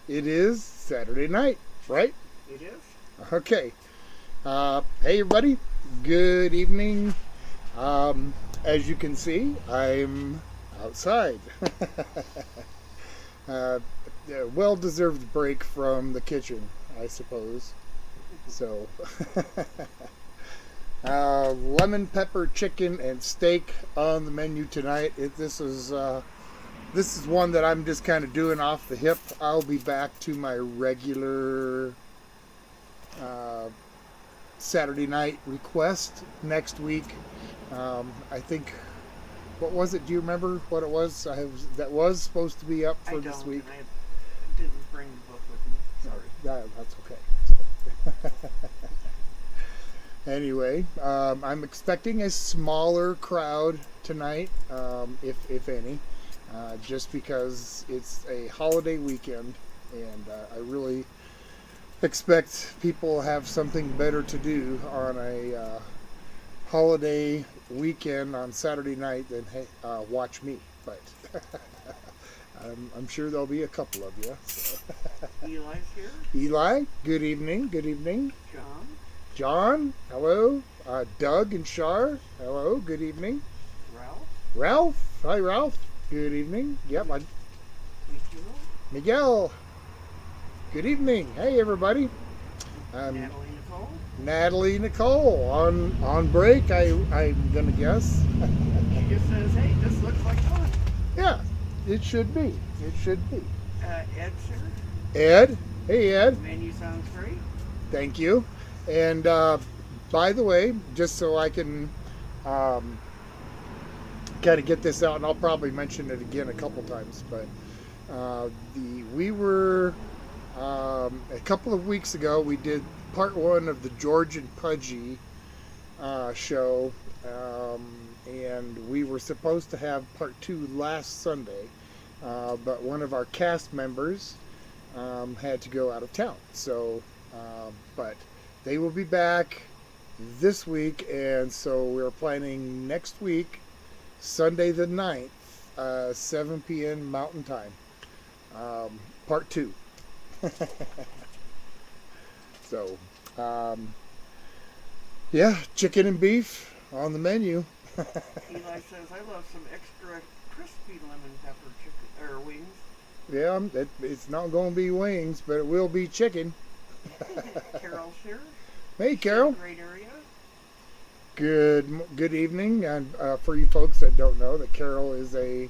It is Saturday night, right? It is. Okay. Hey, everybody. Good evening. As you can see, I'm outside. uh, a well-deserved break from the kitchen, I suppose. So, lemon pepper chicken and steak on the menu tonight. This is one that I'm just kind of doing off the hip. I'll be back to my regular uh, Saturday night request next week. I think, what was it? Do you remember what it was? That was supposed to be up I for don't, this week. and I didn't bring the book with me. Sorry. That's okay. So. Anyway, I'm expecting a smaller crowd tonight, if any, just because it's a holiday weekend, and I really expect people have something better to do on a holiday weekend on Saturday night than watch me. But I'm sure there'll be a couple of you. So. Eli's here. Eli, good evening. Good evening. John. John, hello. Doug and Shar, hello. Good evening. Ralph. Ralph, hi Ralph. Good evening. Yep, Miguel. Miguel. Good evening. Hey everybody. Natalie Nicole. Natalie Nicole on break. I'm gonna guess. She just says, "Hey, this looks like fun." Yeah, it should be. It should be. Ed's here. Ed, hey Ed. The menu sounds great. Thank you. And by the way, just so I can kind of get this out, and I'll probably mention it again a couple times, but we were a couple of weeks ago. We did part one of the George and Pudgy show, and we were supposed to have part two last Sunday, but one of our cast members had to go out of town. So, but they will be back this week, and so we're planning next week, Sunday the 9th, 7 p.m. Mountain Time, part two. So, yeah, chicken and beef on the menu. Eli says, "I love some extra crispy lemon pepper chicken or wings." Yeah, it's not going to be wings, but it will be chicken. Carol's here. Hey, Carol. Great area. Good evening, and for you folks that don't know, that Carol is a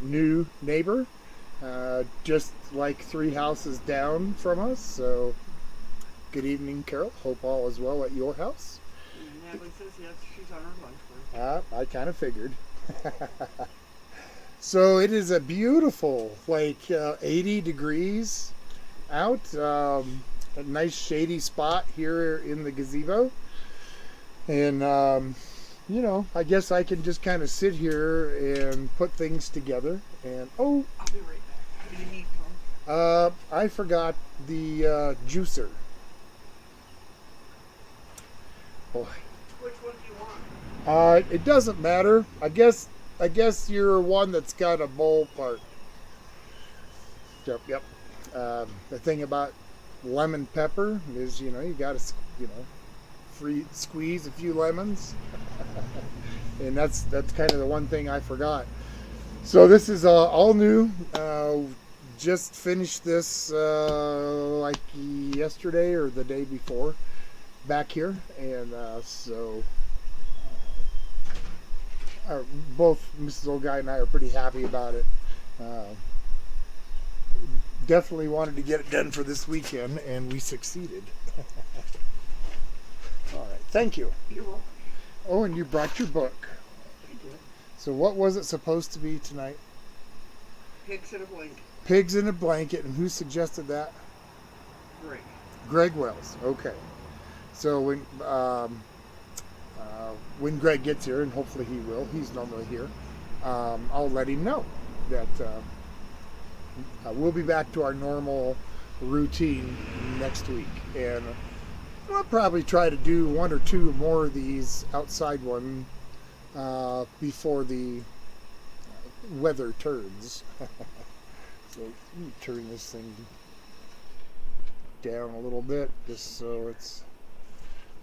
new neighbor, just like 3 houses down from us. So, good evening, Carol. Hope all is well at your house. Natalie says yes, she's on her lunch break. I kind of figured. So it is a beautiful, like 80 degrees out. A nice shady spot here in the gazebo, and I guess I can just kind of sit here and put things together. And I'll be right back. What do you need, Tom? I forgot the juicer. Boy, Which one do you want? it doesn't matter. I guess you're one that's got a bowl part. Yep. The thing about lemon pepper is, you got to, squeeze a few lemons, and that's kind of the one thing I forgot. So this is all new. Just finished this like yesterday or the day before back here, and so both Mrs. Old Guy and I are pretty happy about it. Definitely wanted to get it done for this weekend, and we succeeded. All right, thank you. You're welcome. Oh, and you brought your book. I did. So what was it supposed to be tonight? Pigs in a blanket. Pigs in a Blanket, and who suggested that? Great. Greg Wells. Okay. So when Greg gets here, and hopefully he will, he's normally here, I'll let him know that we'll be back to our normal routine next week, and I'll probably try to do 1 or 2 more of these outside one before the weather turns. So let me turn this thing down a little bit just so it's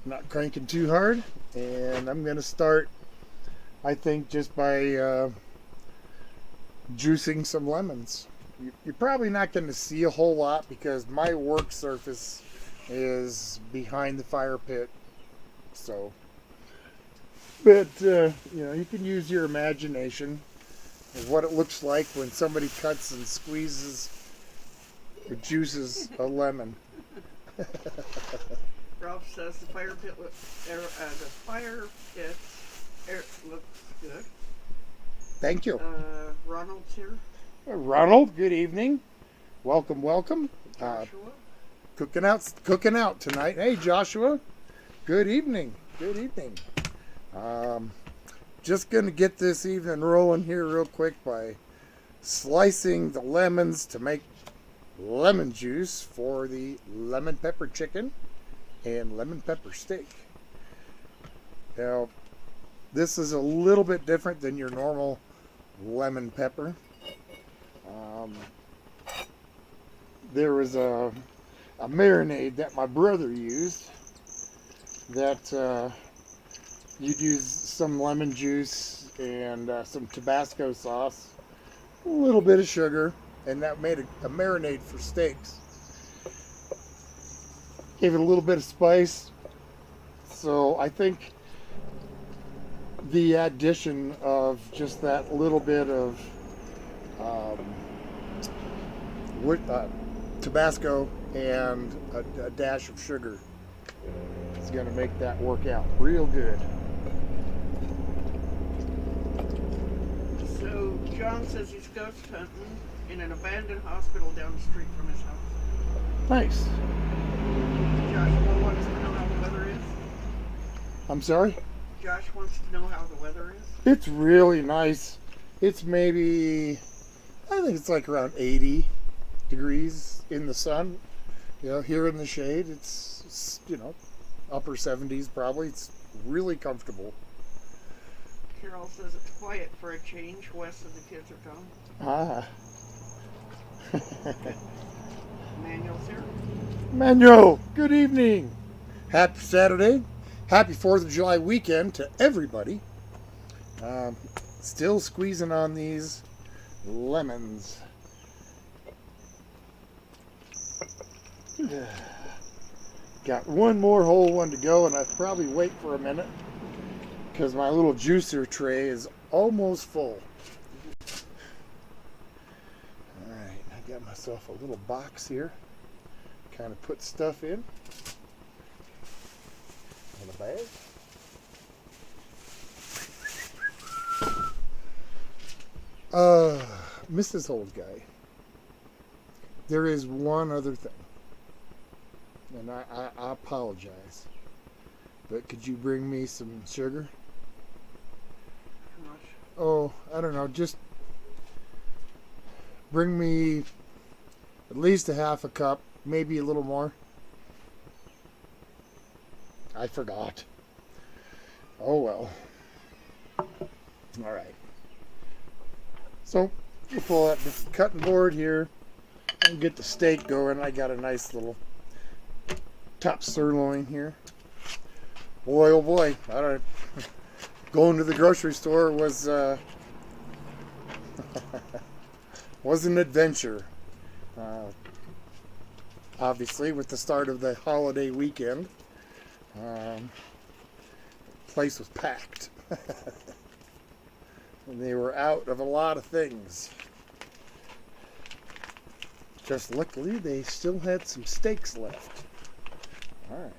not cranking too hard. And I'm going to start, I think, just by juicing some lemons. You're probably not going to see a whole lot because my work surface is behind the fire pit. So, but you can use your imagination of what it looks like when somebody cuts and squeezes or juices a lemon. Ralph says the fire pit looks good. Thank you. Ronald's here. Ronald, good evening. Welcome. Joshua. Cooking out tonight. Hey, Joshua. Good evening. Just going to get this evening rolling here real quick by slicing the lemons to make lemon juice for the lemon pepper chicken and lemon pepper steak. Now, this is a little bit different than your normal lemon pepper. There was a marinade that my brother used that you'd use some lemon juice and some Tabasco sauce, a little bit of sugar, and that made a marinade for steaks. Gave it a little bit of spice. So I think the addition of just that little bit of Tabasco and a dash of sugar is going to make that work out real good. So John says he's ghost hunting in an abandoned hospital down the street from his house. Nice. Joshua wants to know how the weather is. I'm sorry? Josh wants to know how the weather is. It's really nice. It's maybe, I think it's like around 80 degrees in the sun. Here in the shade, it's upper 70s probably. It's really comfortable. Carol says it's quiet for a change. Wes and the kids are gone. Manuel's here. Manuel, good evening. Happy Saturday. Happy 4th of July weekend to everybody. Still squeezing on these lemons. Got one more whole one to go, and I'll probably wait for a minute because my little juicer tray is almost full. Alright, I got myself a little box here. Kind of put stuff in a bag. Mrs. Old Guy, there is one other thing, and I apologize, but could you bring me some sugar? How much? Oh, I don't know, just bring me at least a half a cup, maybe a little more. I forgot. Oh well. Alright. So, we'll pull out the cutting board here and get the steak going. I got a nice little top sirloin here. Boy, oh boy. Going to the grocery store was was an adventure. Obviously, with the start of the holiday weekend. Place was packed. And they were out of a lot of things. Just luckily, they still had some steaks left. Alright.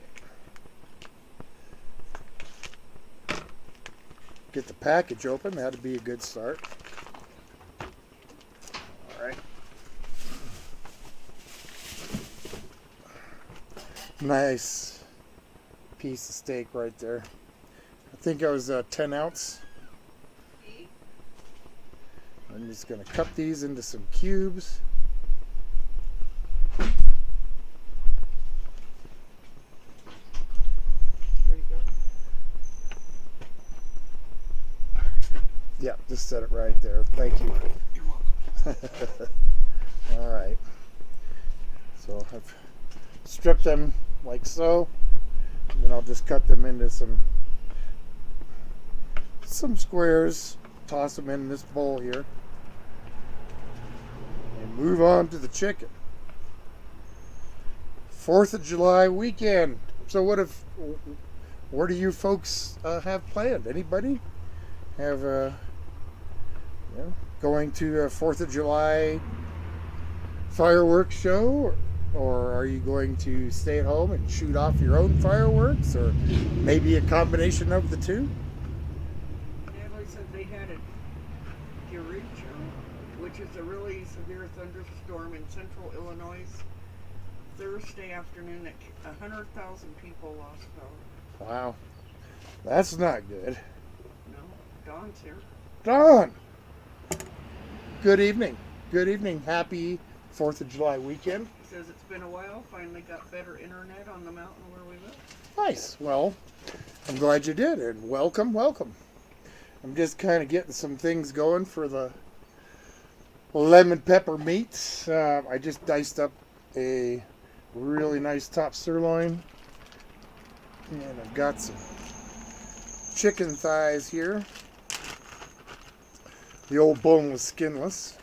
Get the package open. That'd be a good start. Alright. Nice piece of steak right there. I think I was a 10 ounce. I'm just going to cut these into some cubes. There you go. Yeah, just set it right there. Thank you. You're welcome. All right. So I've strip them like so. And then I'll just cut them into some squares, toss them in this bowl here, and move on to the chicken. 4th of July weekend. So what do you folks have planned? Anybody have going to a 4th of July fireworks show, or are you going to stay at home and shoot off your own fireworks, or maybe a combination of the two? Natalie said they had a derecho, which is a really severe thunderstorm in central Illinois. Thursday afternoon, 100,000 people lost power. Wow, that's not good. No, Dawn's here. Dawn, good evening. Good evening. Happy 4th of July weekend. He says it's been a while. Finally got better internet on the mountain where we live. Nice. Well, I'm glad you did, and welcome. I'm just kind of getting some things going for the lemon pepper meat. I just diced up a really nice top sirloin, and I've got some chicken thighs here. The old boneless, skinless.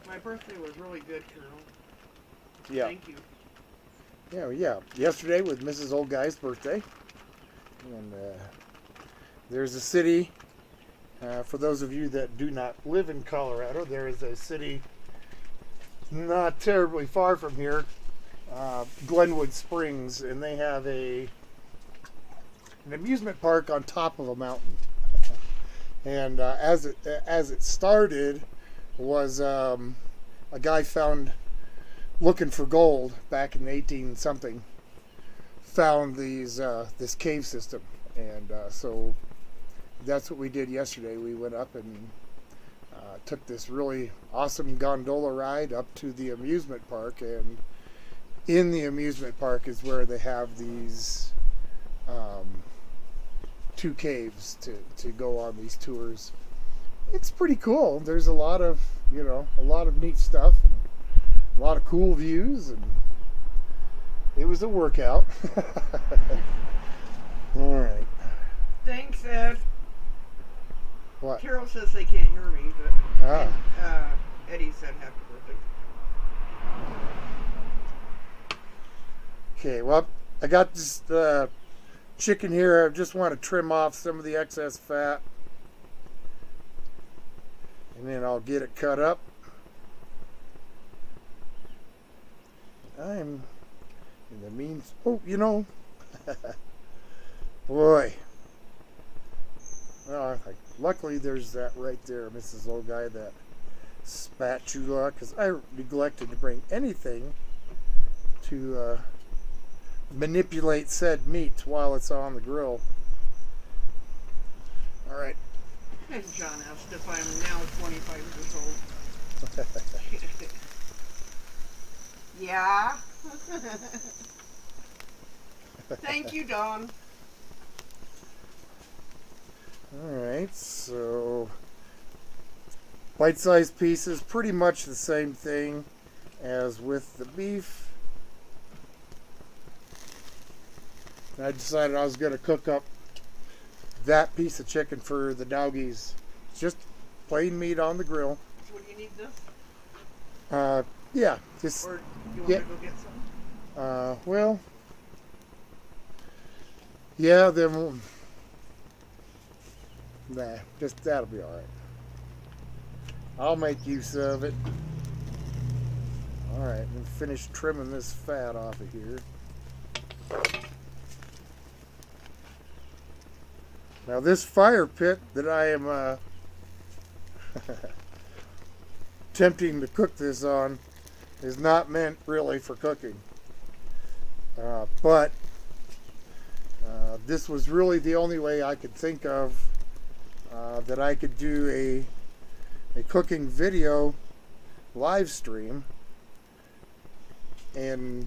My birthday was really good, Carol. Yeah. Thank you. Yeah. Yesterday was Mrs. Old Guy's birthday, and there's a city. For those of you that do not live in Colorado, there is a city not terribly far from here, Glenwood Springs, and they have an amusement park on top of a mountain. And as it started, was a guy found, looking for gold back in 18 something, found this cave system, and so that's what we did yesterday. We went up and took this really awesome gondola ride up to the amusement park, and in the amusement park is where they have these two caves to go on these tours. It's pretty cool. There's a lot of neat stuff and a lot of cool views, and it was a workout. All right. Thanks, Ed. What? Carol says they can't hear me, but Eddie said happy birthday. Okay, well, I got this chicken here. I just want to trim off some of the excess fat, and then I'll get it cut up. I'm in the means. Oh, boy. Well, luckily there's that right there, Mrs. Old Guy, that spatula, because I neglected to bring anything to manipulate said meat while it's on the grill. All right. And John asked if I'm now 25 years old. Yeah. Thank you, Dawn. Alright, so bite-sized pieces, pretty much the same thing as with the beef. And I decided I was going to cook up that piece of chicken for the doggies. Just plain meat on the grill. So do you need this? Yeah, just Or do you want to go get some? well, yeah, then nah, just that'll be all right. I'll make use of it. All right, and finish trimming this fat off of here. Now this fire pit that I am attempting to cook this on is not meant really for cooking. But this was really the only way I could think of that I could do a cooking video live stream, and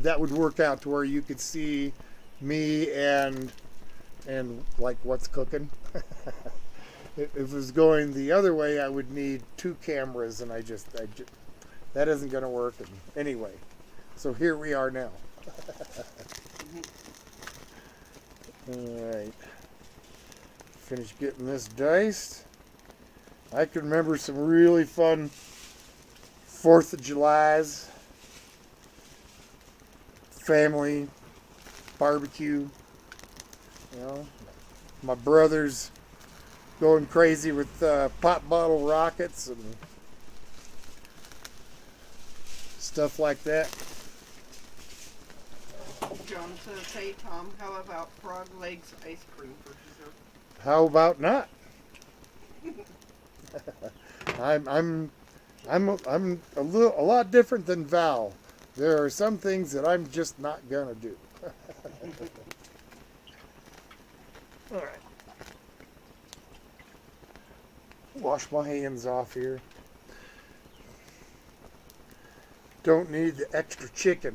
that would work out to where you could see me and like what's cooking. If it was going the other way, I would need two cameras, and I that isn't going to work. And anyway, so here we are now. All right. Finish getting this diced. I can remember some really fun 4th of July's, family barbecue. You know, my brothers going crazy with pop bottle rockets and stuff like that. John says, "Hey Tom, how about frog legs ice cream for dessert?" How about not? I'm a lot different than Val. There are some things that I'm just not gonna do. All right. Wash my hands off here. Don't need the extra chicken.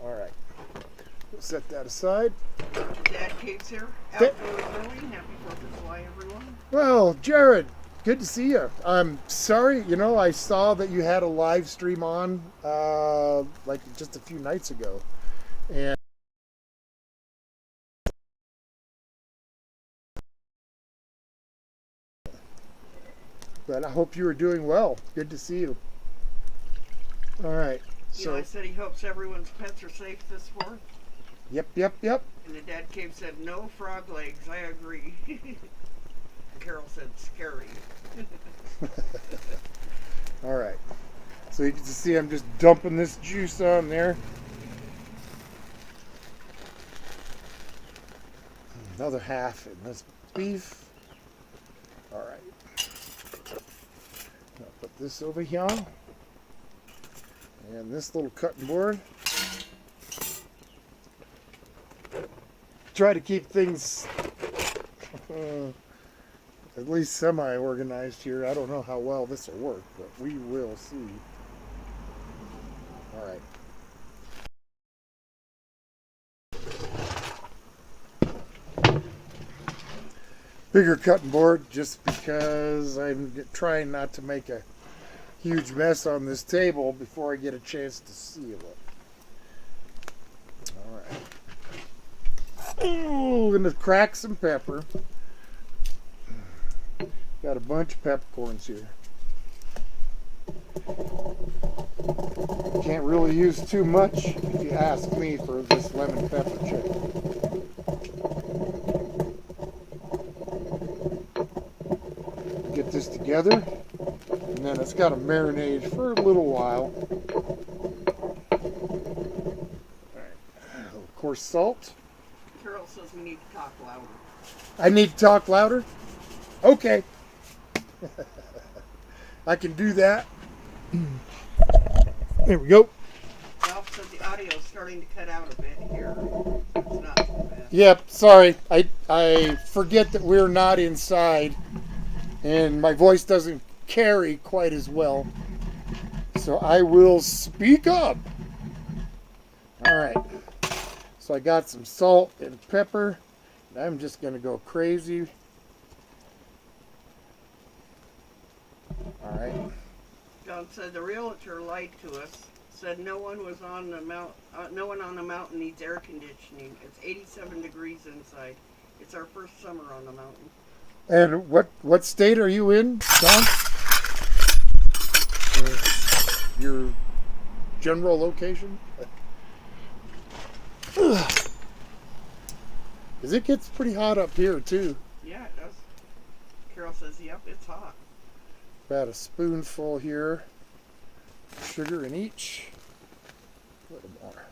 All right. We'll set that aside. Dad Cave's here. Outdoors early. Happy 4th of July, everyone. Well, Jared, good to see you. I'm sorry, I saw that you had a live stream on like just a few nights ago. And but I hope you were doing well. Good to see you. All right. Eli said he hopes everyone's pets are safe this 4th. Yep. And the Dad Cave said, "No frog legs." I agree. Carol said, "Scary." All right. So you can see I'm just dumping this juice on there. Another half in this beef. All right. I'll put this over here. And this little cutting board. Try to keep things at least semi-organized here. I don't know how well this will work, but we will see. All right. Bigger cutting board just because I'm trying not to make a huge mess on this table before I get a chance to seal it. All right. Ooh, gonna crack some pepper. Got a bunch of peppercorns here. Can't really use too much if you ask me for this lemon pepper chicken. Get this together, and then it's got to marinate for a little while. All right. Of course, salt. Carol says we need to talk louder. I need to talk louder? Okay. I can do that. There we go. Ralph said the audio is starting to cut out a bit here. It's not too bad. Yep, sorry. I forget that we're not inside and my voice doesn't carry quite as well. So I will speak up. All right. So I got some salt and pepper. And I'm just going to go crazy. All right. John said the realtor lied to us. Said no one on the mountain needs air conditioning. It's 87 degrees inside. It's our first summer on the mountain. And what state are you in, John? Your general location? Because it gets pretty hot up here too. Yeah, it does. Carol says, "Yep, it's hot." About a spoonful here. Sugar in each. A little more.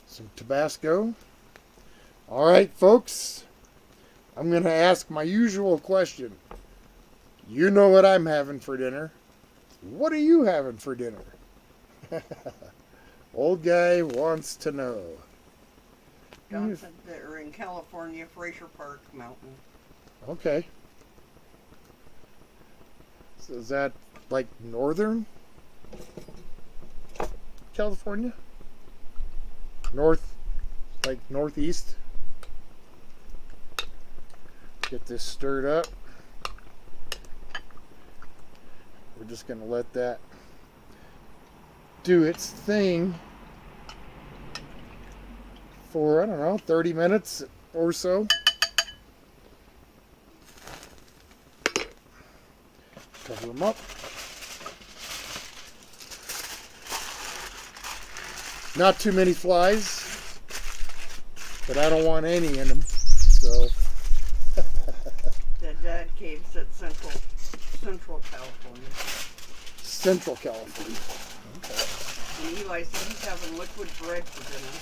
Some Tabasco. All right, folks. I'm going to ask my usual question. You know what I'm having for dinner. What are you having for dinner? Old guy wants to know. John said they're in California, Fraser Park Mountain. Okay. So is that like northern California? North, like northeast? Get this stirred up. We're just going to let that do its thing for, I don't know, 30 minutes or so. Cover them up. Not too many flies, but I don't want any in them. So That dad cave said Central California. Central California. Okay. And Eli said he's having liquid bread for dinner.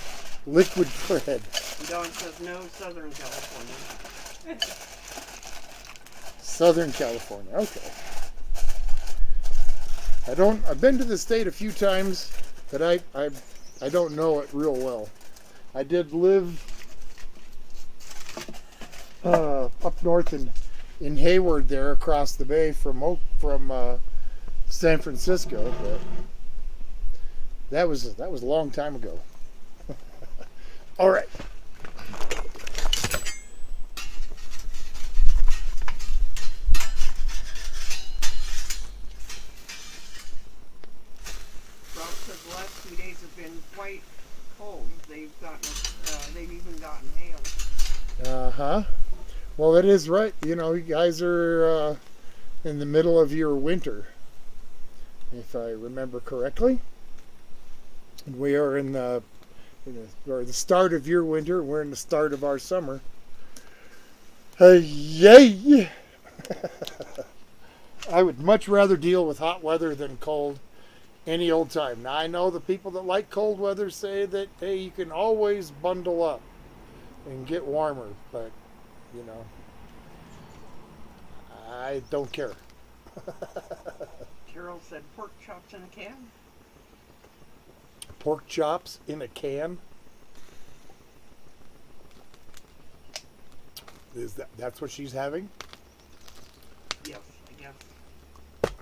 Liquid bread. And Dawn says no, Southern California. Southern California. Okay. I've been to the state a few times, but I don't know it real well. I did live up north in Hayward, there across the bay from San Francisco, but that was a long time ago. All right. Rob said the last 2 days have been quite cold. They've even gotten hail. Well, that is right. You know, you guys are in the middle of your winter, if I remember correctly. And we are or the start of your winter. And we're in the start of our summer. Yay! I would much rather deal with hot weather than cold any old time. Now, I know the people that like cold weather say that, hey, you can always bundle up and get warmer, but you know, I don't care. Carol said pork chops in a can. Pork chops in a can? That's what she's having? Yes, I guess.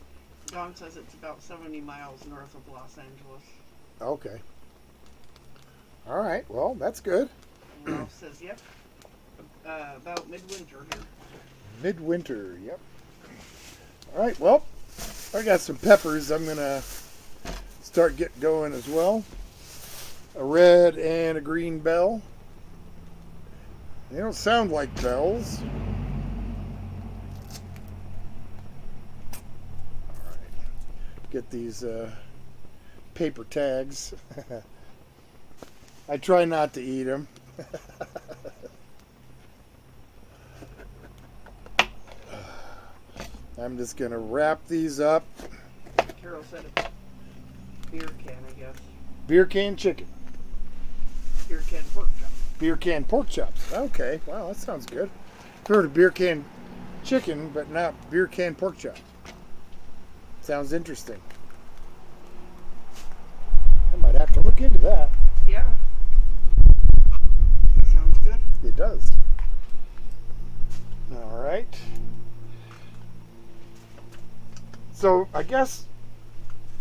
Dawn says it's about 70 miles north of Los Angeles. Okay. All right. Well, that's good. And Ralph says, yep, about midwinter here. Midwinter, yep. All right. Well, I got some peppers. I'm going to start getting going as well. A red and a green bell. They don't sound like bells. All right. Get these paper tags. I try not to eat them. I'm just going to wrap these up. Carol said a beer can, I guess. Beer can chicken. Beer can pork chop. Beer can pork chops. Okay, wow, that sounds good. I've heard of beer can chicken, but not beer can pork chop. Sounds interesting. I might have to look into that. Yeah. Sounds good. It does. All right. So I guess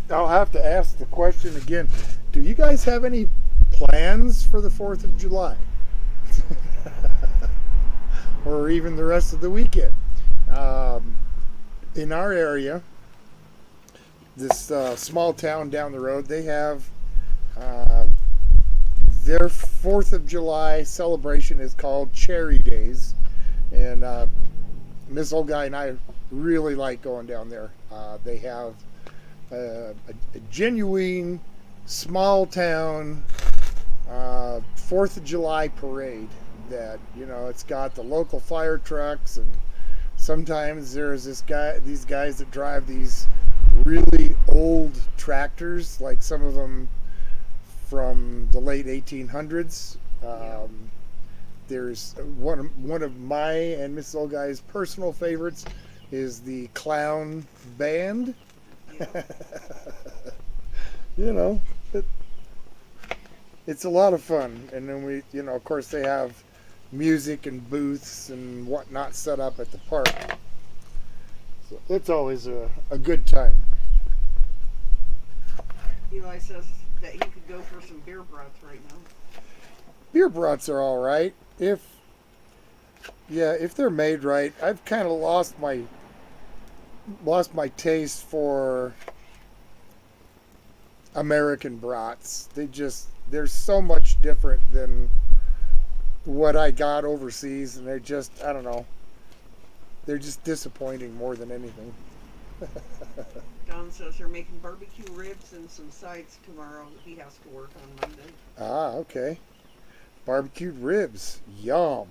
I'll have to ask the question again. Do you guys have any plans for the 4th of July? Or even the rest of the weekend? In our area, this small town down the road, they have their 4th of July celebration is called Cherry Days. And Miss Old Guy and I really like going down there. They have a genuine small town 4th of July parade that, you know, it's got the local fire trucks, and sometimes there's these guys that drive these really old tractors, like some of them from the late 1800s. There's one of my and Mrs. Old Guy's personal favorites is the clown band. Yeah. You know, it's a lot of fun. And then we, you know, of course they have music and booths and whatnot set up at the park. So it's always a good time. Eli says that he could go for some beer brats right now. Beer brats are all right. If Yeah, if they're made right, I've kind of lost my taste for American brats. They're so much different than what I got overseas, and they're just, I don't know, they're just disappointing more than anything. Don says they're making barbecue ribs and some sides tomorrow. He has to work on Monday. Ah, okay. Barbecued ribs, yum.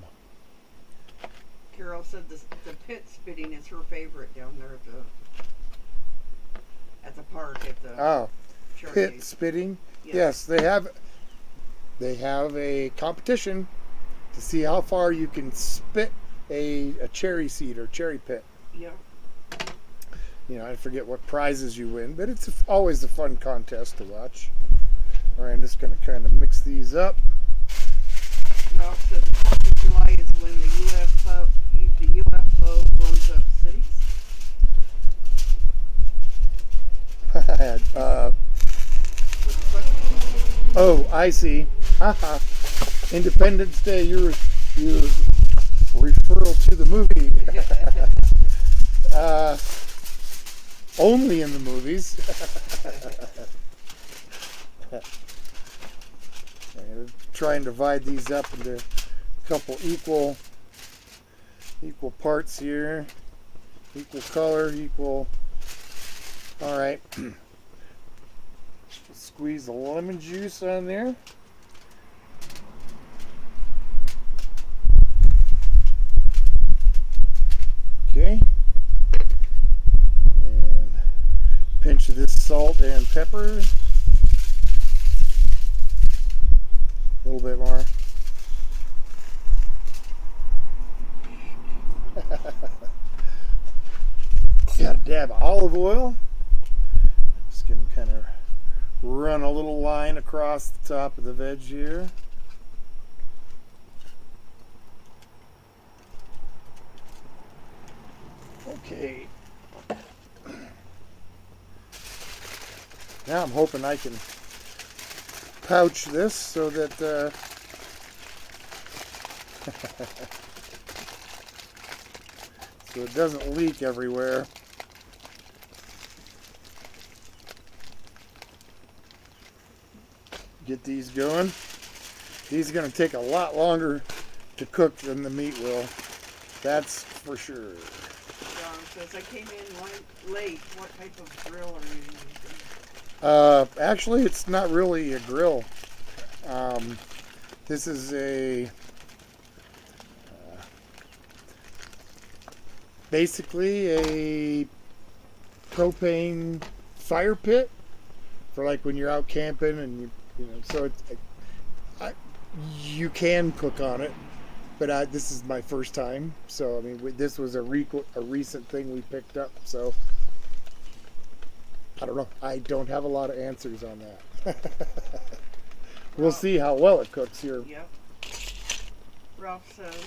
Carol said the pit spitting is her favorite down there at the park at the Ah, pit Charlies. spitting. Yes. Yes, they have a competition to see how far you can spit a cherry seed or cherry pit. Yeah. I forget what prizes you win, but it's always a fun contest to watch. All right, I'm just going to kind of mix these up. Ralph said the 4th of July is when the UFO blows up cities. Oh, I see. Haha. Independence Day. Your referral to the movie. Only in the movies. Try and divide these up into a couple equal parts here. Equal color, equal. All right. Squeeze the lemon juice on there. Okay. And pinch of this salt and pepper. A little bit more. Got a dab of olive oil. Just going to kind of run a little line across the top of the veg here. Okay. Now I'm hoping I can pouch this so that so it doesn't leak everywhere. Get these going. These are going to take a lot longer to cook than the meat will. That's for sure. John says I came in late. What type of grill are you using? Actually, it's not really a grill. This is basically a propane fire pit for like when you're out camping and so you can cook on it, but this is my first time, so I mean this was a recent thing we picked up, so I don't know. I don't have a lot of answers on that. We'll see how well it cooks here. Yep. Ralph says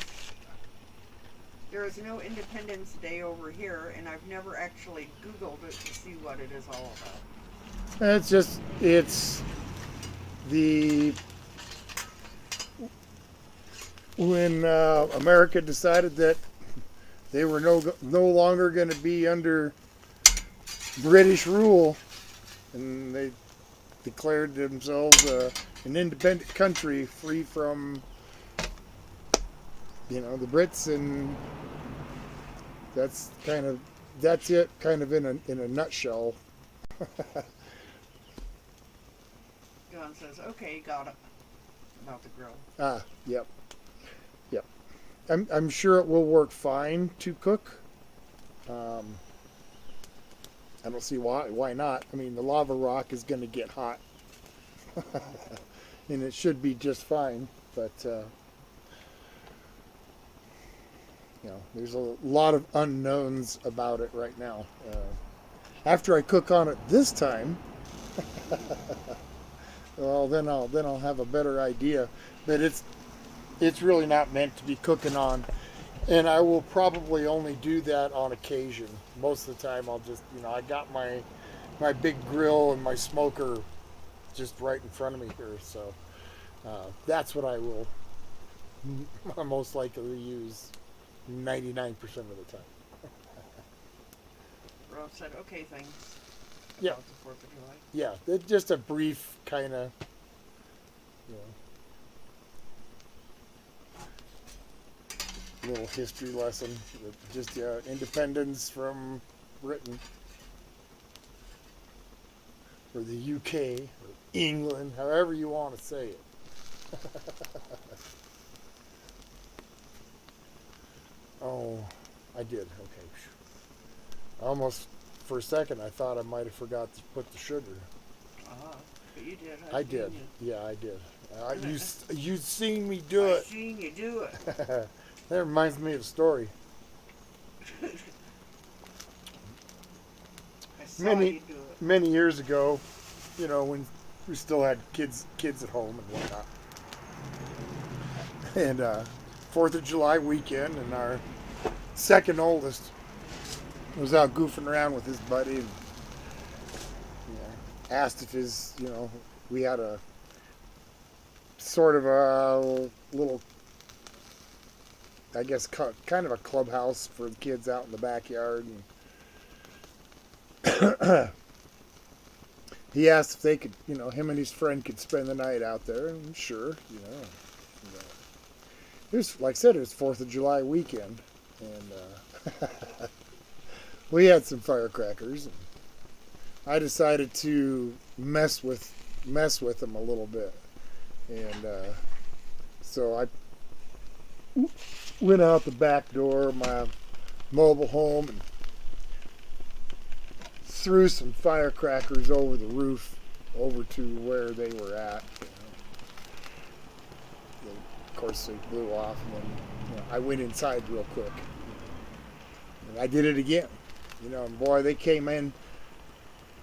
there is no Independence Day over here, and I've never actually Googled it to see what it is all about. It's when America decided that they were no longer going to be under British rule, and they declared themselves an independent country free from the Brits, and that's it kind of in a nutshell. John says, okay, got it. About the grill. Yep. I'm sure it will work fine to cook. I don't see why not. I mean, the lava rock is going to get hot, and it should be just fine. But there's a lot of unknowns about it right now. After I cook on it this time, well, then I'll have a better idea. But it's really not meant to be cooking on, and I will probably only do that on occasion. Most of the time, I'll just I got my big grill and my smoker just right in front of me here, so that's what I will most likely use. 99% of the time. Rob said, okay, thanks. Yeah. About the 4th of July. Yeah, it's just a brief kind of, you know, little history lesson. Just independence from Britain, or the UK, or England, however you want to say it. Oh, I did. Okay. Almost for a second, I thought I might have forgot to put the sugar. But you did. I did. Yeah, I did. You seen me do it. I seen you do it. That reminds me of a story. I saw you do it. Many years ago, you know, when we still had kids at home and whatnot. And 4th of July weekend, and our second oldest was out goofing around with his buddy, and asked if his, we had a sort of a little, I guess, kind of a clubhouse for the kids out in the backyard. And he asked if they could, him and his friend could spend the night out there. And sure, It was, like I said, it was 4th of July weekend. And we had some firecrackers. And I decided to mess with them a little bit. And so I went out the back door of my mobile home and threw some firecrackers over the roof, over to where they were at. Of course, they blew off, and then I went inside real quick. And I did it again. And boy, they came in.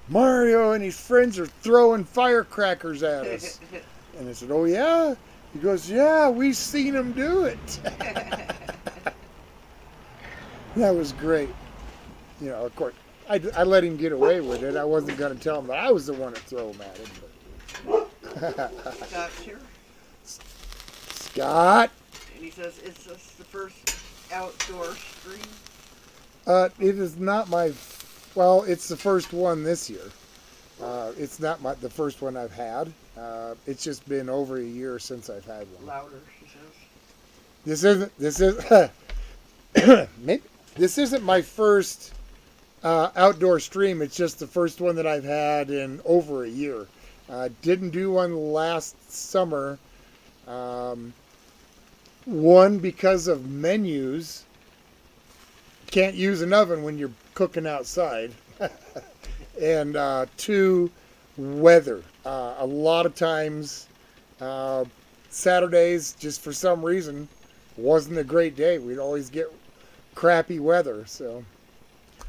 Mario and his friends are throwing firecrackers at us. And I said, oh, yeah? He goes, yeah, we seen them do it. That was great. Of course, I let him get away with it. I wasn't going to tell him that I was the one to throw them at him. But Scott's here. Scott? And he says, is this the first outdoor stream? It is not well, it's the first one this year. It's not the first one I've had. It's just been over a year since I've had one. Louder, she says. This isn't my first outdoor stream. It's just the first one that I've had in over a year. Didn't do one last summer. One, because of menus. Can't use an oven when you're cooking outside. And 2, weather. A lot of times, Saturdays, just for some reason, wasn't a great day. We'd always get crappy weather, so,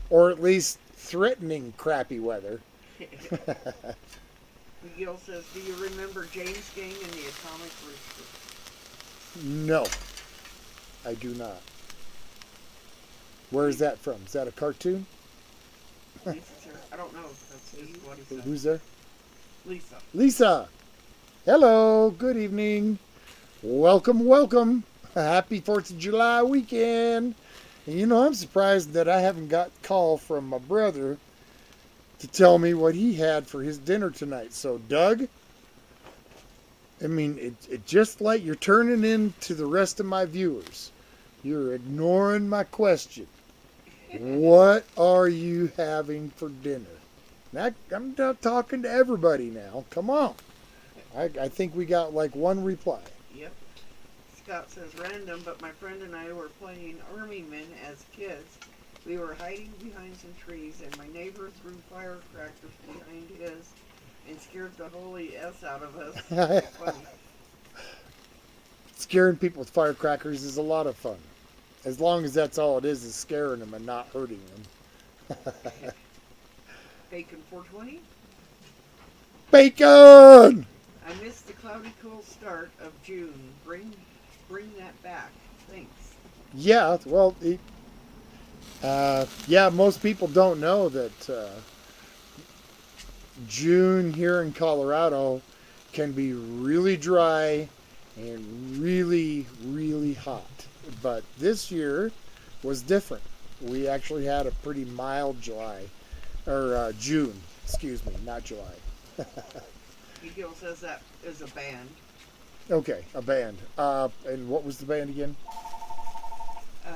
or at least threatening crappy weather. Miguel says, do you remember James Gang and the Atomic Rooster? No, I do not. Where is that from? Is that a cartoon? Lisa's here. I don't know. That's just what he said. Who's there? Lisa. Lisa. Hello. Good evening. Welcome, welcome. Happy 4th of July weekend. And I'm surprised that I haven't got a call from my brother to tell me what he had for his dinner tonight. So, Doug, I mean, it just like you're turning into the rest of my viewers. You're ignoring my question. What are you having for dinner? Now, I'm not talking to everybody now. Come on. I think we got like one reply. Yep. Scott says, random, but my friend and I were playing Army Men as kids. We were hiding behind some trees, and my neighbor threw firecrackers behind his and scared the holy S out of us. Funny. Scaring people with firecrackers is a lot of fun. As long as that's all it is scaring them and not hurting them. Bacon 420. Bacon! I missed the cloudy cool start of June. Bring that back. Thanks. Yeah, well, most people don't know that June here in Colorado can be really dry and really, really hot. But this year, was different. We actually had a pretty mild July, or June, excuse me, not July. Miguel says that is a band. Okay, a band. And what was the band again? Uh,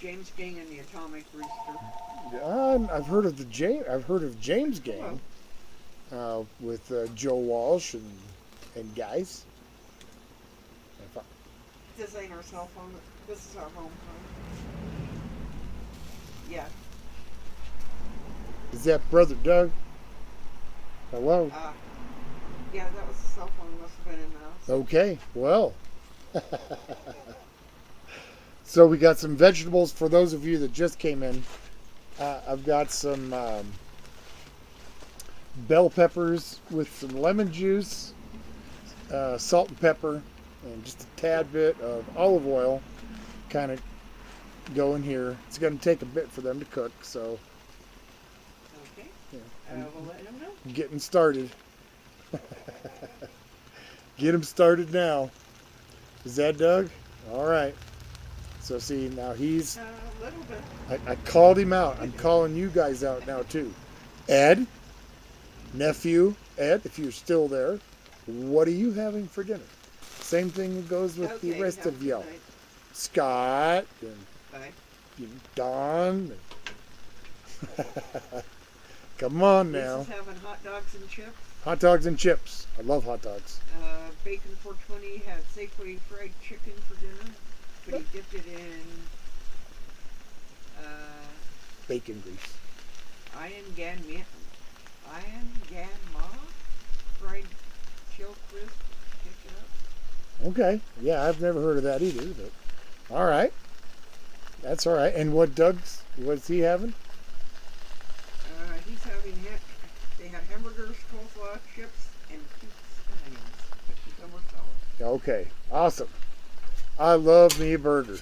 James Gang and the Atomic Rooster. I've heard of James Gang with Joe Walsh and guys. This ain't our cell phone. This is our home phone. Yeah. Is that Brother Doug? Hello. Yeah, that was the cell phone. Must have been in the house. Okay, well. So we got some vegetables for those of you that just came in. I've got some bell peppers with some lemon juice, salt and pepper, and just a tad bit of olive oil kind of go in here. It's going to take a bit for them to cook, so Okay. yeah, I will let him know. getting started. Get him started now. Is that Doug? All right. So see, now he's... A little bit. I called him out. I'm calling you guys out now too. Ed, nephew, Ed, if you're still there, what are you having for dinner? Same thing goes with the rest have of a good y'all. night. Scott and Bye. Don. Come on now. Lisa's having hot dogs and chips. Hot dogs and chips. I love hot dogs. Bacon 420 had Safeway fried chicken for dinner, but he dipped it in Bacon grease. Iron Gan Ma fried chill crisp ketchup. Okay. Yeah, I've never heard of that either. But all right. That's all right. And what's he having? He's having they had hamburgers, coleslaw, chips, and cubes and onions. Cucumber salad. Okay. Awesome. I love me a burger.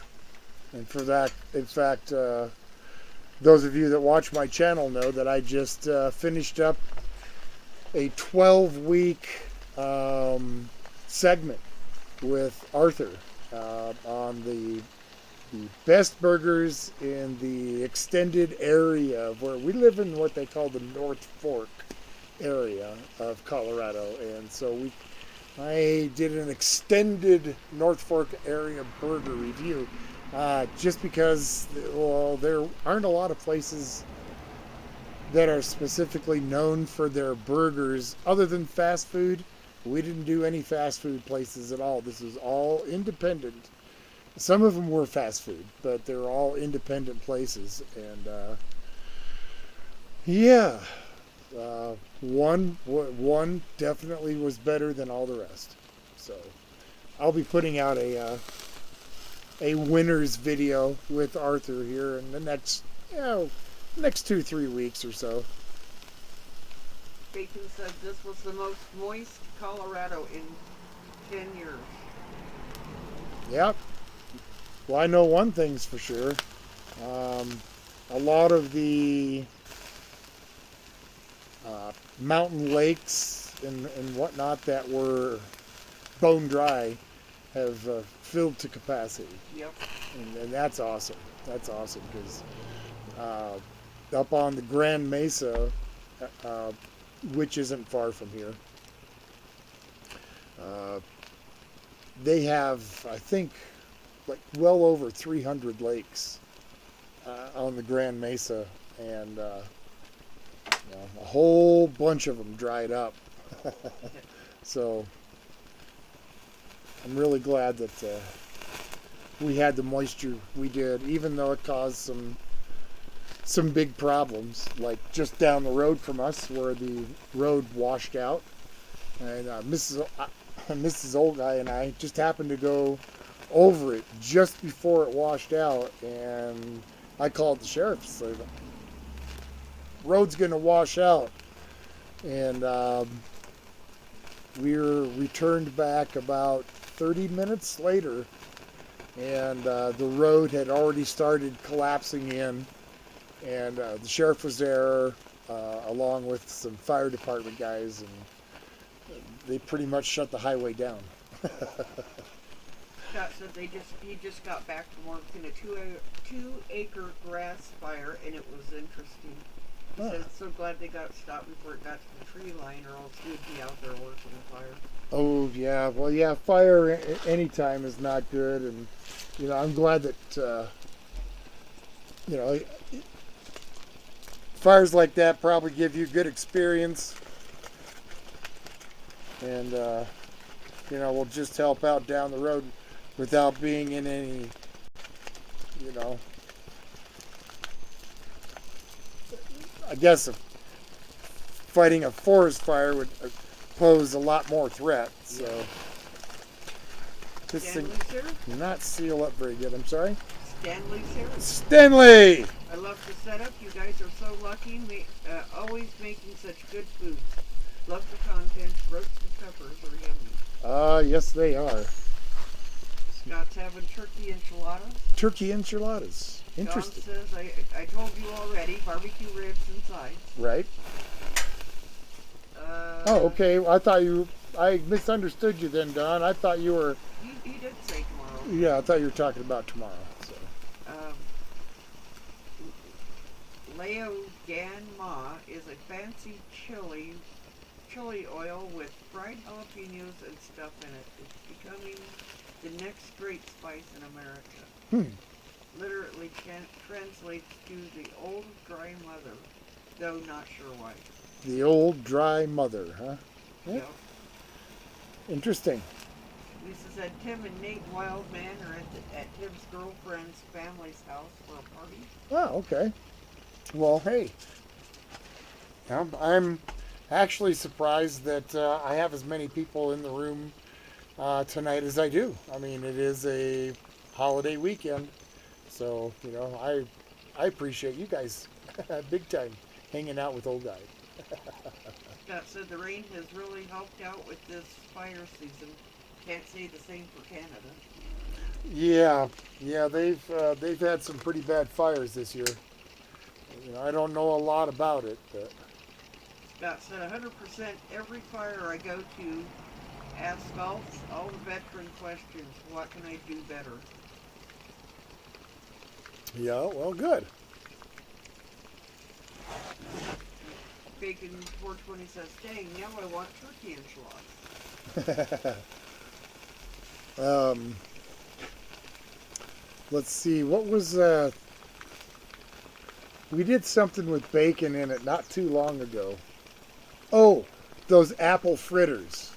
And for that, in fact, those of you that watch my channel know that I just finished up a 12-week segment with Arthur on the best burgers in the extended area of where we live in what they call the North Fork area of Colorado. And so I did an extended North Fork area burger review. Just because, well, there aren't a lot of places that are specifically known for their burgers other than fast food. We didn't do any fast food places at all. This was all independent. Some of them were fast food, but they're all independent places. And one definitely was better than all the rest. So I'll be putting out a winner's video with Arthur here in the next 2-3 weeks or so. Bacon said this was the most moist Colorado in 10 years. Yep. Well, I know one thing's for sure. A lot of the mountain lakes and whatnot that were bone dry have filled to capacity. Yep. And that's awesome. That's awesome because up on the Grand Mesa, which isn't far from here, they have, I think, like well over 300 lakes on the Grand Mesa, and a whole bunch of them dried up. So I'm really glad that we had the moisture we did, even though it caused some big problems, like just down the road from us where the road washed out. And Mrs. Old Guy and I just happened to go over it just before it washed out, and I called the sheriff and said, road's going to wash out. And we were returned back about 30 minutes later, and the road had already started collapsing in, and the sheriff was there along with some fire department guys, and they pretty much shut the highway down. Scott said he just got back from working a 2 acre grass fire, and it was interesting. He said, so glad they got stopped before it got to the tree line, or else we'd be out there working the fire. Oh yeah, well yeah, fire anytime is not good, and I'm glad that fires like that probably give you good experience, and will just help out down the road without being in any I guess fighting a forest fire would pose a lot more threat. So this Stanley's thing here? not seal up very good. I'm sorry. Stanley's here. Stanley! I love the setup. You guys are so lucky. Always making such good foods. Love the content. Roasted peppers are yummy. Yes they are. Scott's having turkey enchiladas. Turkey enchiladas. Interesting. Don says, I told you already, barbecue ribs and sides. Right. Oh, okay. I misunderstood you then, Don. I thought you were... He did say tomorrow. Yeah, I thought you were talking about tomorrow. So. Leo Gan Ma is a fancy chili oil with fried jalapenos and stuff in it. It's becoming the next great spice in America. Literally translates to the old dry mother, though not sure why. The old dry mother, huh? Yeah. Yep. Interesting. Lisa said Tim and Nate Wildman are at Tim's girlfriend's family's house for a party. Oh, okay. Well, hey. I'm actually surprised that I have as many people in the room tonight as I do. I mean, it is a holiday weekend. So, I appreciate you guys big time hanging out with old guy. Scott said the rain has really helped out with this fire season. Can't say the same for Canada. Yeah, they've had some pretty bad fires this year. I don't know a lot about it, but Scott said 100% every fire I go to asphalt all the veteran questions. What can I do better? yeah, well, good. Bacon 420 says, dang, now I want turkey enchiladas. Let's see, what was we did something with bacon in it not too long ago. Oh, those apple fritters.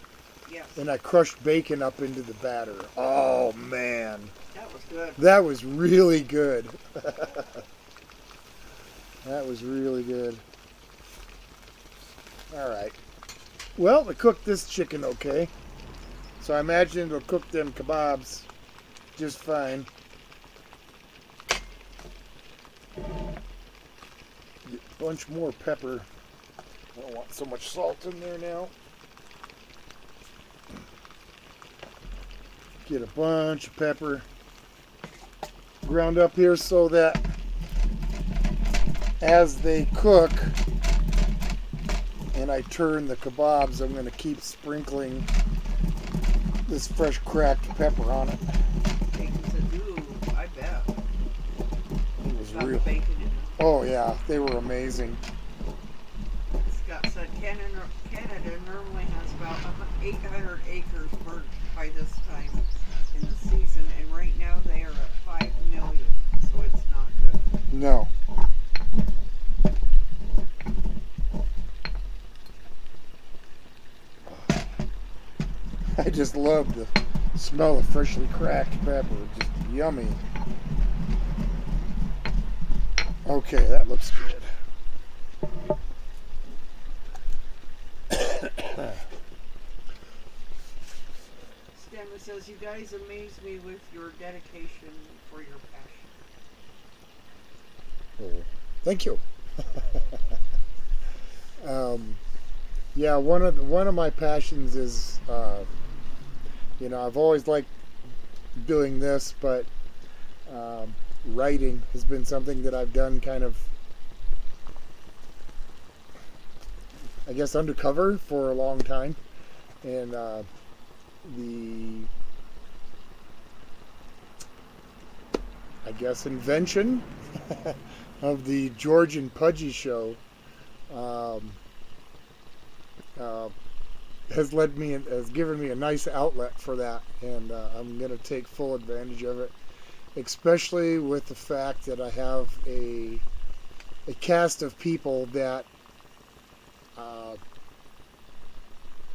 Yes. And I crushed bacon up into the batter. Oh man, That was good. that was really good. That was really good. All right. Well, I cooked this chicken okay. So I imagine it'll cook them kebabs just fine. Get a bunch more pepper. I don't want so much salt in there now. Get a bunch of pepper ground up here so that as they cook and I turn the kebabs, I'm going to keep sprinkling this fresh cracked pepper on it. Bacon said, ooh, I bet. It was Got real. bacon in it. Oh yeah, they were amazing. Scott said Canada normally has about 800 acres burnt by this time in the season, and right now they are at 5 million, so it's not good. No. I just love the smell of freshly cracked pepper. Just yummy. Okay, that looks good. Stanley says, you guys amaze me with your dedication for your passion. Oh, thank you. Yeah, one of my passions is, I've always liked doing this, but writing has been something that I've done kind of, I guess, undercover for a long time, and I guess, invention of the Georgian Pudgy Show um, uh, has given me a nice outlet for that, and I'm going to take full advantage of it, especially with the fact that I have a cast of people that uh,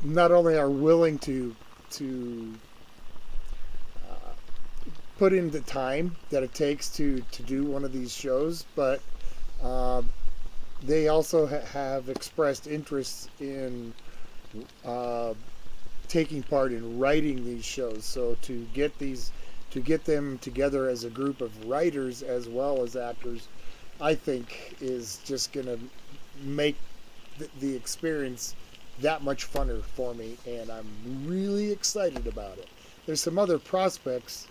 not only are willing to put in the time that it takes to do one of these shows, but uh, they also have expressed interest in uh, taking part in writing these shows. So to get them together as a group of writers as well as actors, I think is just going to make the experience that much funner for me, and I'm really excited about it. There's some other prospects,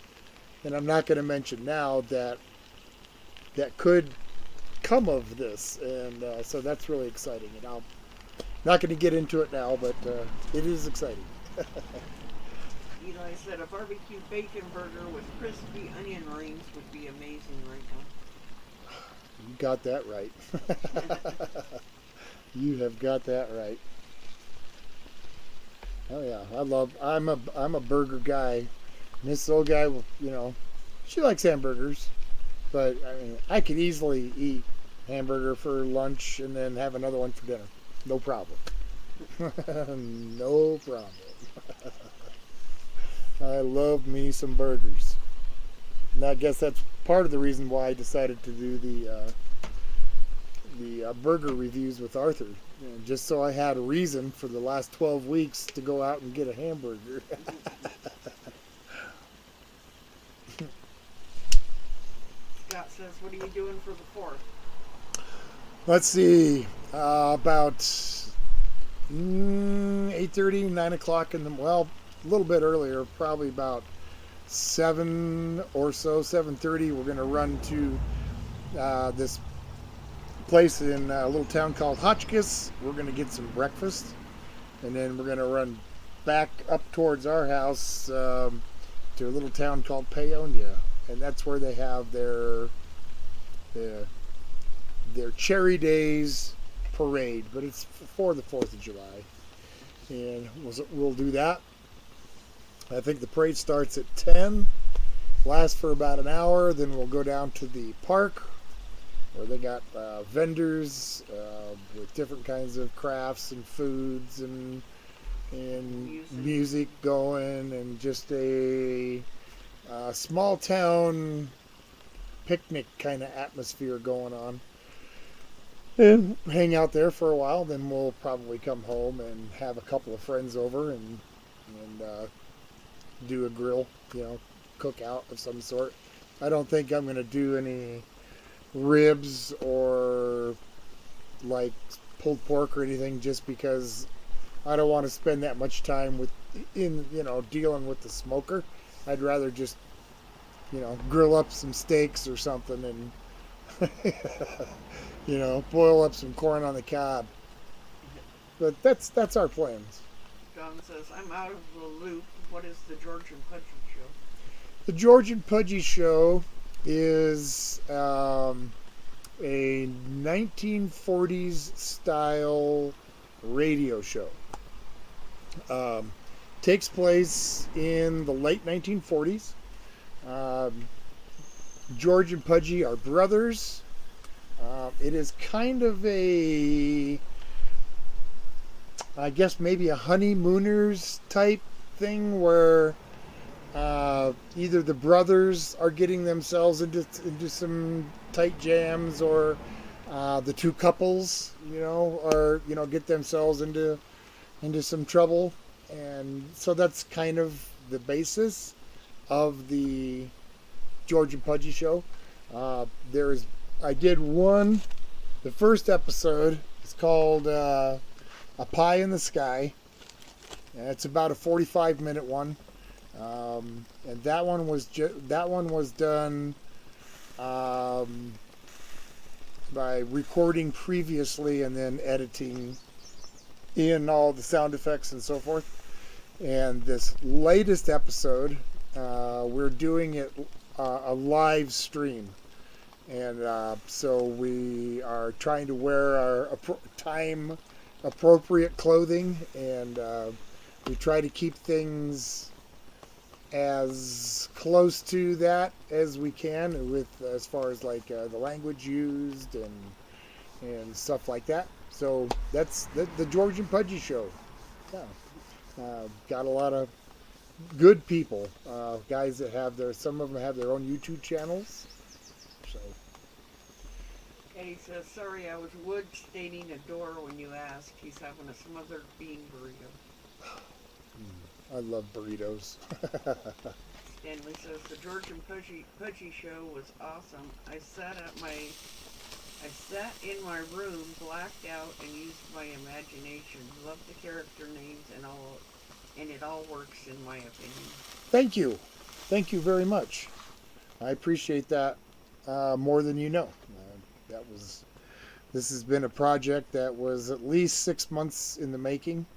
and I'm not going to mention now, that could come of this, and so that's really exciting. And I'm not going to get into it now, but it is exciting. Eli said a barbecue bacon burger with crispy onion rings would be amazing right now. You got that right. You have got that right. Oh yeah, I'm a burger guy. And this old guy, she likes hamburgers, but I mean, I could easily eat hamburger for lunch and then have another one for dinner. No problem. No problem. I love me some burgers. And I guess that's part of the reason why I decided to do the burger reviews with Arthur. Just so I had a reason for the last 12 weeks to go out and get a hamburger. Scott says, what are you doing for the 4th? Let's see, about 8:30, 9 o'clock well, a little bit earlier, probably about 7 or so, 7:30, we're going to run to this place in a little town called Hotchkiss. We're going to get some breakfast, and then we're going to run back up towards our house to a little town called Paonia, and that's where they have their Cherry Days parade, but it's for the 4th of July, and we'll do that. I think the parade starts at 10, lasts for about an hour, then we'll go down to the park where they got vendors with different kinds of crafts and foods and music going, and just a small town picnic kind of atmosphere going on. And hang out there for a while, then we'll probably come home and have a couple of friends over and do a grill, cookout of some sort. I don't think I'm going to do any ribs or like pulled pork or anything, just because I don't want to spend that much time dealing with the smoker. I'd rather just grill up some steaks or something and boil up some corn on the cob. But that's our plans. Don says, I'm out of the loop. What is the Georgian Pudgy Show? The Georgian Pudgy Show is a 1940s style radio show. Takes place in the late 1940s. George and Pudgy are brothers. It is kind of I guess maybe a honeymooners type thing, where either the brothers are getting themselves into some tight jams, or the two couples, are get themselves into some trouble, and so that's kind of the basis of the George and Pudgy Show. I did the first episode. It's called A Pie in the Sky. And it's about a 45-minute one, and that one was done by recording previously and then editing in all the sound effects and so forth. And this latest episode, we're doing it a live stream. And so we are trying to wear our time appropriate clothing, and we try to keep things as close to that as we can, with as far as like the language used and stuff like that. So that's the George and Pudgy show. Yeah. Got a lot of good people, guys that have some of them have their own YouTube channels. So. And he says, sorry, I was wood staining a door when you asked. He's having a smothered bean burrito. I love burritos. Stanley says, the George and Pudgy show was awesome. I sat in my room, blacked out, and used my imagination. Love the character names and it all works in my opinion. Thank you. Thank you very much. I appreciate that more than you know. This has been a project that was at least 6 months in the making,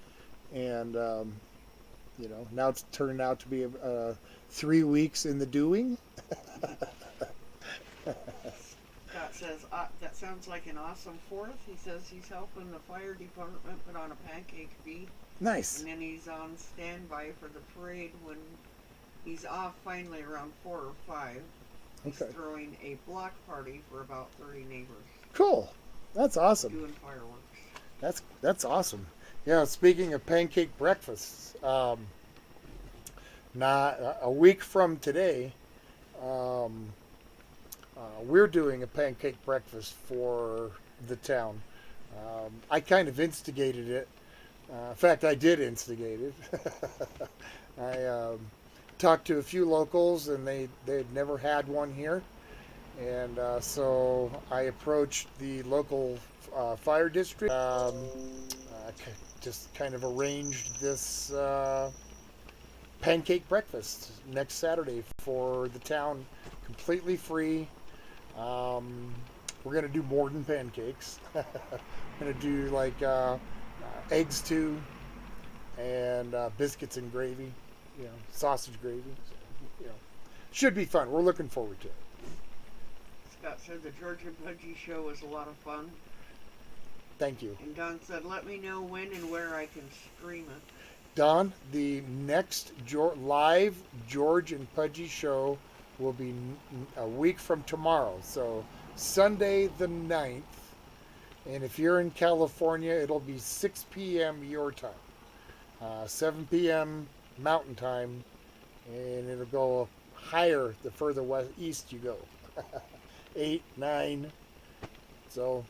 and now it's turned out to be 3 weeks in the doing. Scott says, that sounds like an awesome 4th. He says he's helping the fire department put on a pancake feed. Nice. And then he's on standby for the parade when he's off finally around 4 or 5. He's throwing a block party for about 30 neighbors. Cool. That's awesome. Doing fireworks. That's awesome. Yeah, speaking of pancake breakfasts, not a week from today, we're doing a pancake breakfast for the town. I kind of instigated it. In fact, I did instigate it. I talked to a few locals, and they'd never had one here. And so I approached the local fire district. Just kind of arranged this pancake breakfast next Saturday for the town, completely free. We're going to do more than pancakes. We're going to do like eggs too, and biscuits and gravy, sausage gravy. Should be fun. We're looking forward to it. Scott said the George and Pudgy show was a lot of fun. Thank you. And Don said, let me know when and where I can stream it. Don, the next live George and Pudgy show will be a week from tomorrow. So Sunday the 9th. And if you're in California, it'll be 6 p.m. your time. 7 p.m. Mountain Time. And it'll go higher the further east you go. 8, 9. So...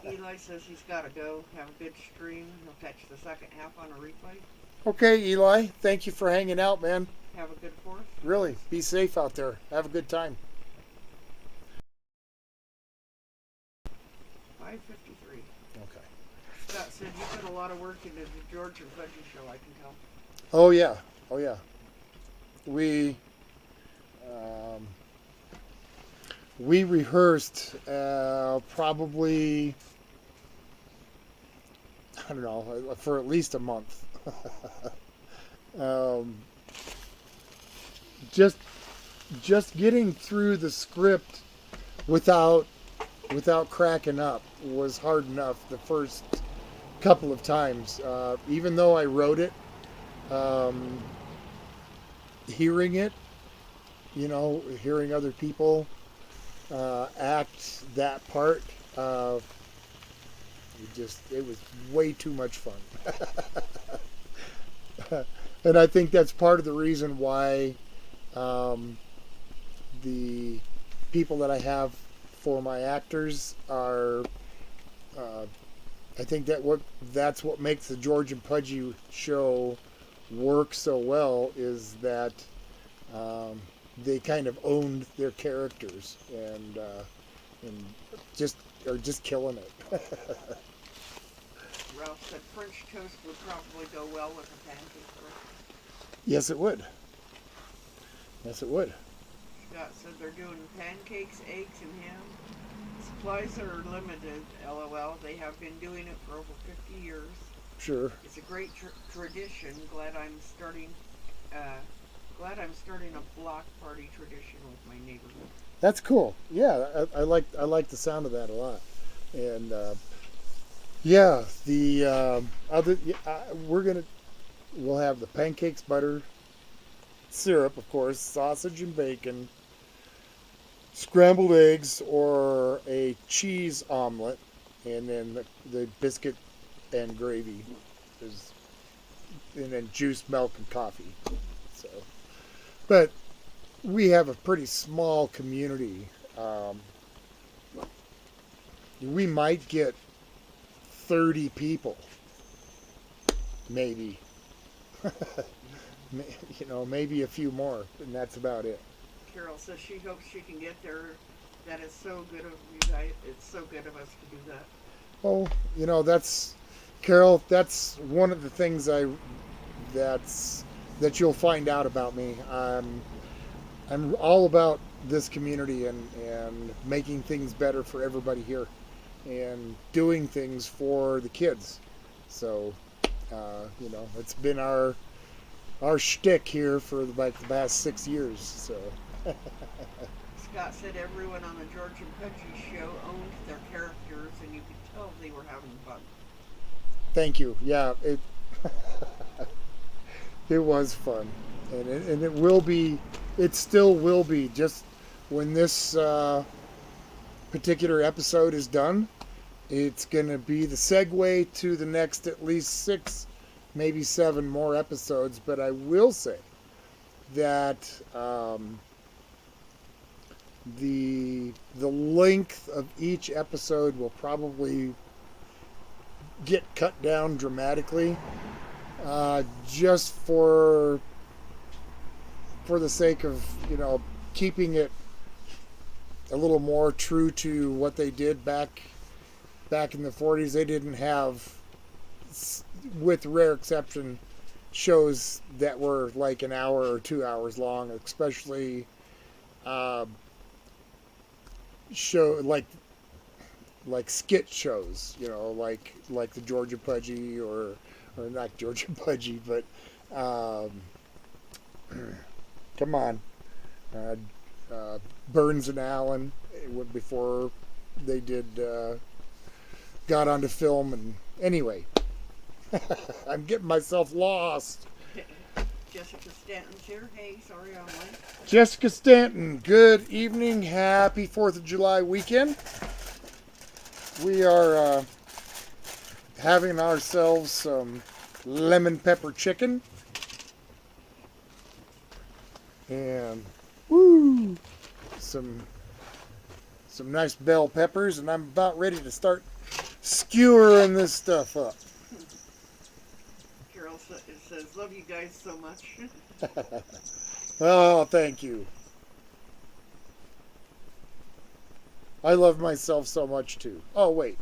Eli says he's got to go. Have a good stream. He'll catch the second half on a replay. Okay, Eli. Thank you for hanging out, man. Have a good 4th. Really. Be safe out there. Have a good time. 5:53. Okay. Scott said you put a lot of work into the George and Pudgy show, I can tell. Oh, yeah. Oh, yeah. We rehearsed probably, I don't know, for at least a month. Just getting through the script without cracking up was hard enough the first couple of times. Even though I wrote it, hearing it, hearing other people act that part, it was way too much fun. And I think that's part of the reason why the people that I have for my actors are, I think that's what makes the George and Pudgy show work so well, is that they kind of owned their characters and just are just killing it. Ralph said French toast would probably go well with a pancake breakfast. Yes, it would. Yes, it would. Scott said they're doing pancakes, eggs, and ham. Supplies are limited, LOL. They have been doing it for over 50 years. Sure. It's a great tradition. Glad I'm starting Glad I'm starting a block party tradition with my neighborhood. That's cool. Yeah, I like the sound of that a lot. And yeah, the other yeah, we'll have the pancakes, butter, syrup, of course, sausage and bacon, scrambled eggs, or a cheese omelet, and then the biscuit and gravy is, and then juice, milk, and coffee. So, but we have a pretty small community. Um, we might get 30 people, maybe. Maybe a few more, and that's about it. Carol says she hopes she can get there. That is so good of you guys. It's so good of us to do that. Oh, that's Carol. That's one of the things that's that you'll find out about me. I'm all about this community and making things better for everybody here, and doing things for the kids. So, it's been our shtick here for like the past 6 years. So. Scott said everyone on the George and Pudgy show owned their characters, and you could tell they were having fun. Thank you. Yeah, it was fun, and it will be. It still will be. Just when this particular episode is done, it's going to be the segue to the next at least 6, maybe 7 more episodes. But I will say that the length of each episode will probably get cut down dramatically, just for the sake of keeping it a little more true to what they did back in the 40s. They didn't have, with rare exception, shows that were like an hour or 2 hours long, especially show like skit shows, like the Georgia Pudgy, or not Georgia Pudgy, but come on, Burns and Allen, before they did got onto film. And anyway, I'm getting myself lost. Jessica Stanton's here. Hey, sorry I'm late. Jessica Stanton, good evening. Happy 4th of July weekend. We are having ourselves some lemon pepper chicken. And some nice bell peppers, and I'm about ready to start skewering this stuff up. Carol says, love you guys so much. Oh, thank you. I love myself so much too. Oh, wait.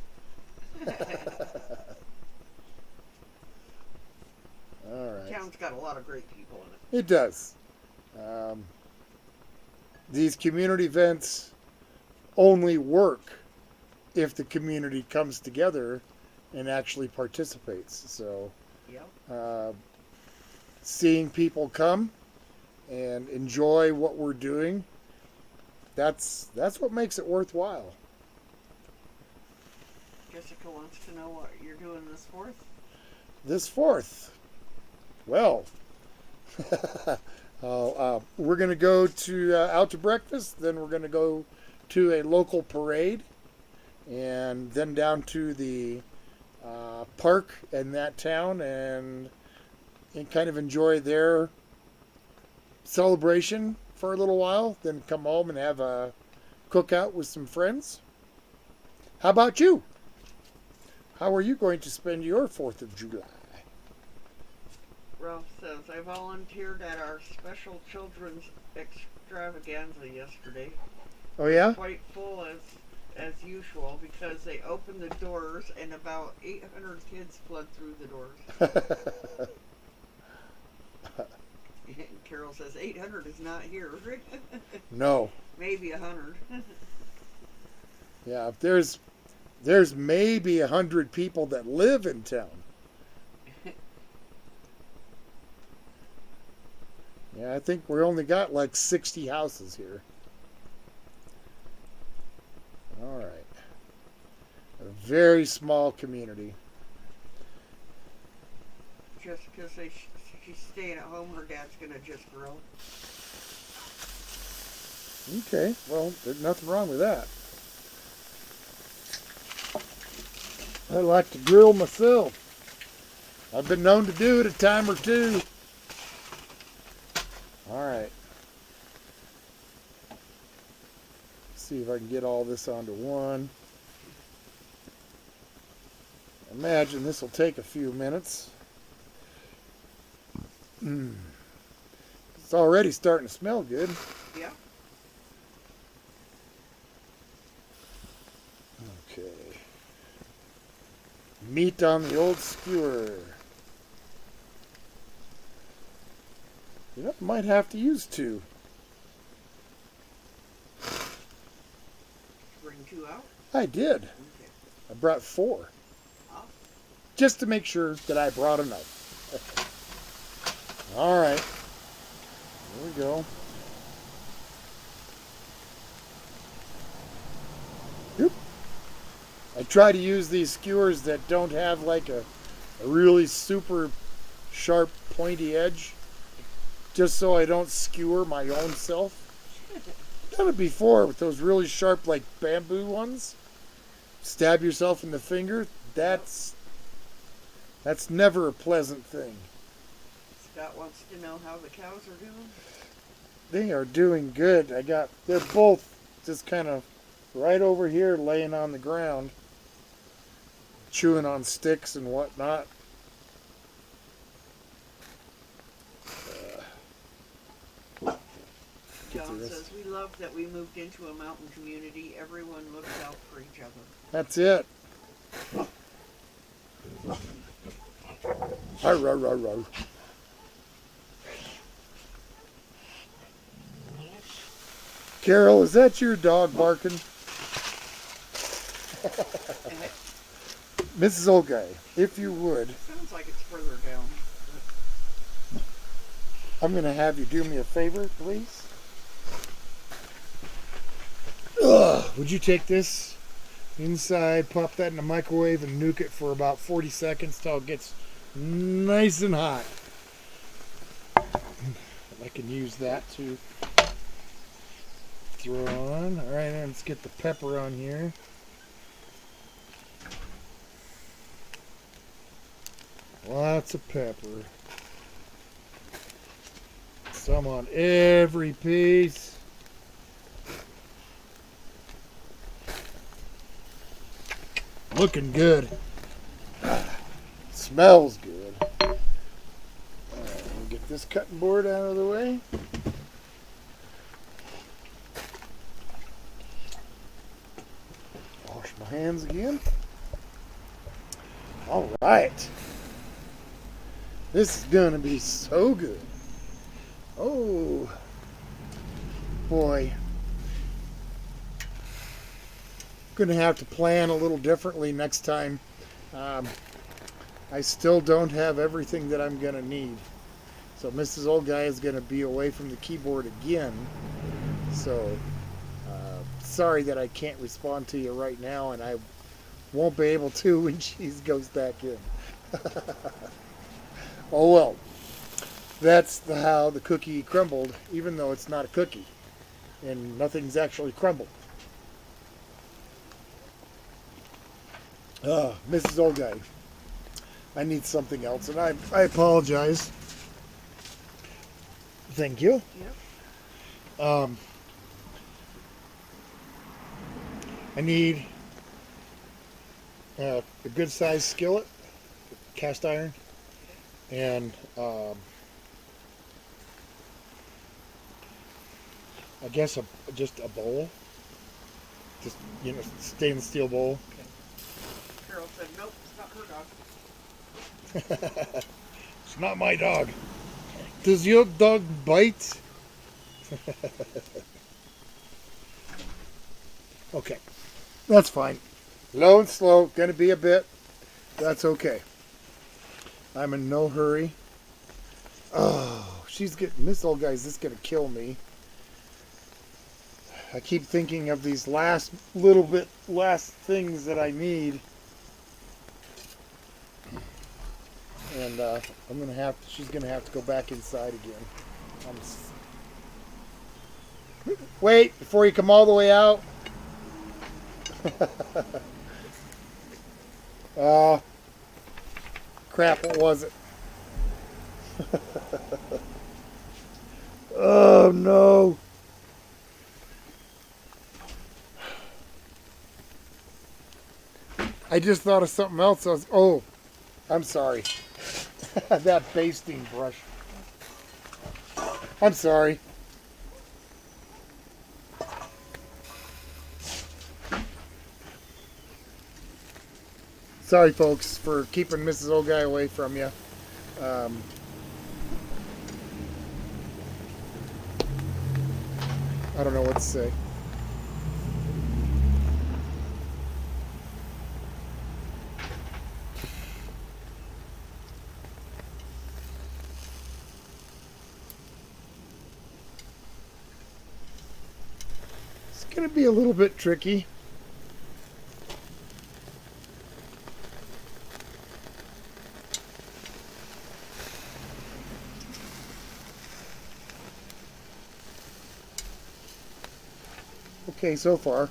All right. Town's got a lot of great people in it. It does. These community events only work if the community comes together and actually participates. So, yep. Seeing people come and enjoy what we're doing, that's what makes it worthwhile. Jessica wants to know what you're doing this 4th. This 4th, well, we're going to go out to breakfast, then we're going to go to a local parade, and then down to the park in that town, and kind of enjoy their celebration for a little while, then come home and have a cookout with some friends. How about you? How are you going to spend your 4th of July? Ralph says, I volunteered at our special children's extravaganza yesterday. Oh, yeah? Quite full as usual, because they opened the doors and about 800 kids flood through the doors. Carol says 800 is not here. No. Maybe 100. Yeah, there's maybe 100 people that live in town. Yeah, I think we only got like 60 houses here. All right. A very small community. Just because she's staying at home, her dad's gonna just grill. Okay, well, there's nothing wrong with that. I like to grill myself. I've been known to do it a time or two. All right. See if I can get all this onto one. Imagine this will take a few minutes. It's already starting to smell good. Yeah. Okay. Meat on the old skewer. You know, might have to use two. Bring two out? I did. Okay. I brought 4. Oh. Just to make sure that I brought enough. All right. Here we go. Oop. I try to use these skewers that don't have like a really super sharp pointy edge, just so I don't skewer my own self. Done it before with those really sharp like bamboo ones. Stab yourself in the finger. That's never a pleasant thing. Scott wants to know how the cows are doing. They are doing good. They're both just kind of right over here laying on the ground, chewing on sticks and whatnot. John says, we love that we moved into a mountain community. Everyone looks out for each other. That's it. Arr, arr, arr, arr. Carol, is that your dog barking? Mrs. Olgay, if you would, Sounds like it's further down. I'm going to have you do me a favor, please. Ugh, would you take this inside, pop that in the microwave, and nuke it for about 40 seconds till it gets nice and hot? I can use that to throw on. All right, let's get the pepper on here. Lots of pepper. Some on every piece. Looking good. Smells good. All right, we'll get this cutting board out of the way. Wash my hands again. All right. This is gonna be so good. Oh boy. Gonna have to plan a little differently next time. I still don't have everything that I'm gonna need. So Mrs. Old Guy is gonna be away from the keyboard again. So sorry that I can't respond to you right now, and I won't be able to when she goes back in. Oh well, that's how the cookie crumbled, even though it's not a cookie, and nothing's actually crumbled. Mrs. Old Guy, I need something else, and I apologize. Thank you. Yep. I need a good sized skillet, cast iron, and I guess just a bowl, just stainless steel bowl. Carol said, nope, it's not her dog. It's not my dog. Does your dog bite? Okay, that's fine. Low and slow, gonna be a bit. That's okay. I'm in no hurry. Oh, This old guy's just gonna kill me. I keep thinking of these last things that I need. And she's gonna have to go back inside again. Wait, before you come all the way out. Oh, crap, what was it? Oh no. I just thought of something else. I'm sorry. That basting brush. I'm sorry. Sorry, folks, for keeping Mrs. Old Guy away from you. I don't know what to say. It's going to be a little bit tricky. Okay, so far.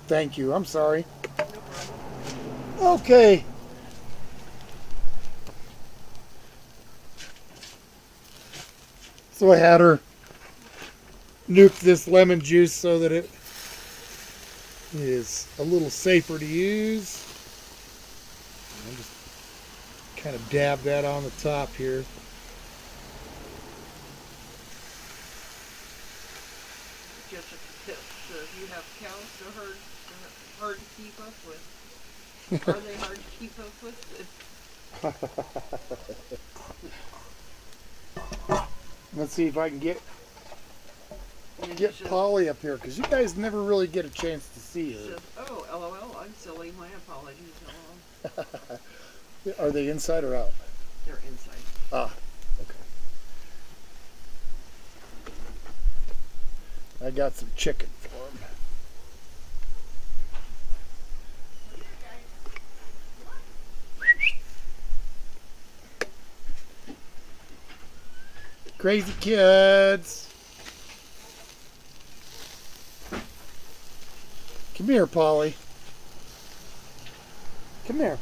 Thank you. I'm sorry. Okay. So I had her nuke this lemon juice so that it is a little safer to use. I'll just kind of dab that on the top here. Just a tip. So if you have cows, they're hard to keep up with. Are they hard to keep up with? Let's see if I can get Polly up here, because you guys never really get a chance to see her. Oh, LOL, I'm silly. My apologies. LOL. Are they inside or out? They're inside. Ah, okay. I got some chicken for them. Crazy kids. Come here, Polly. Come here.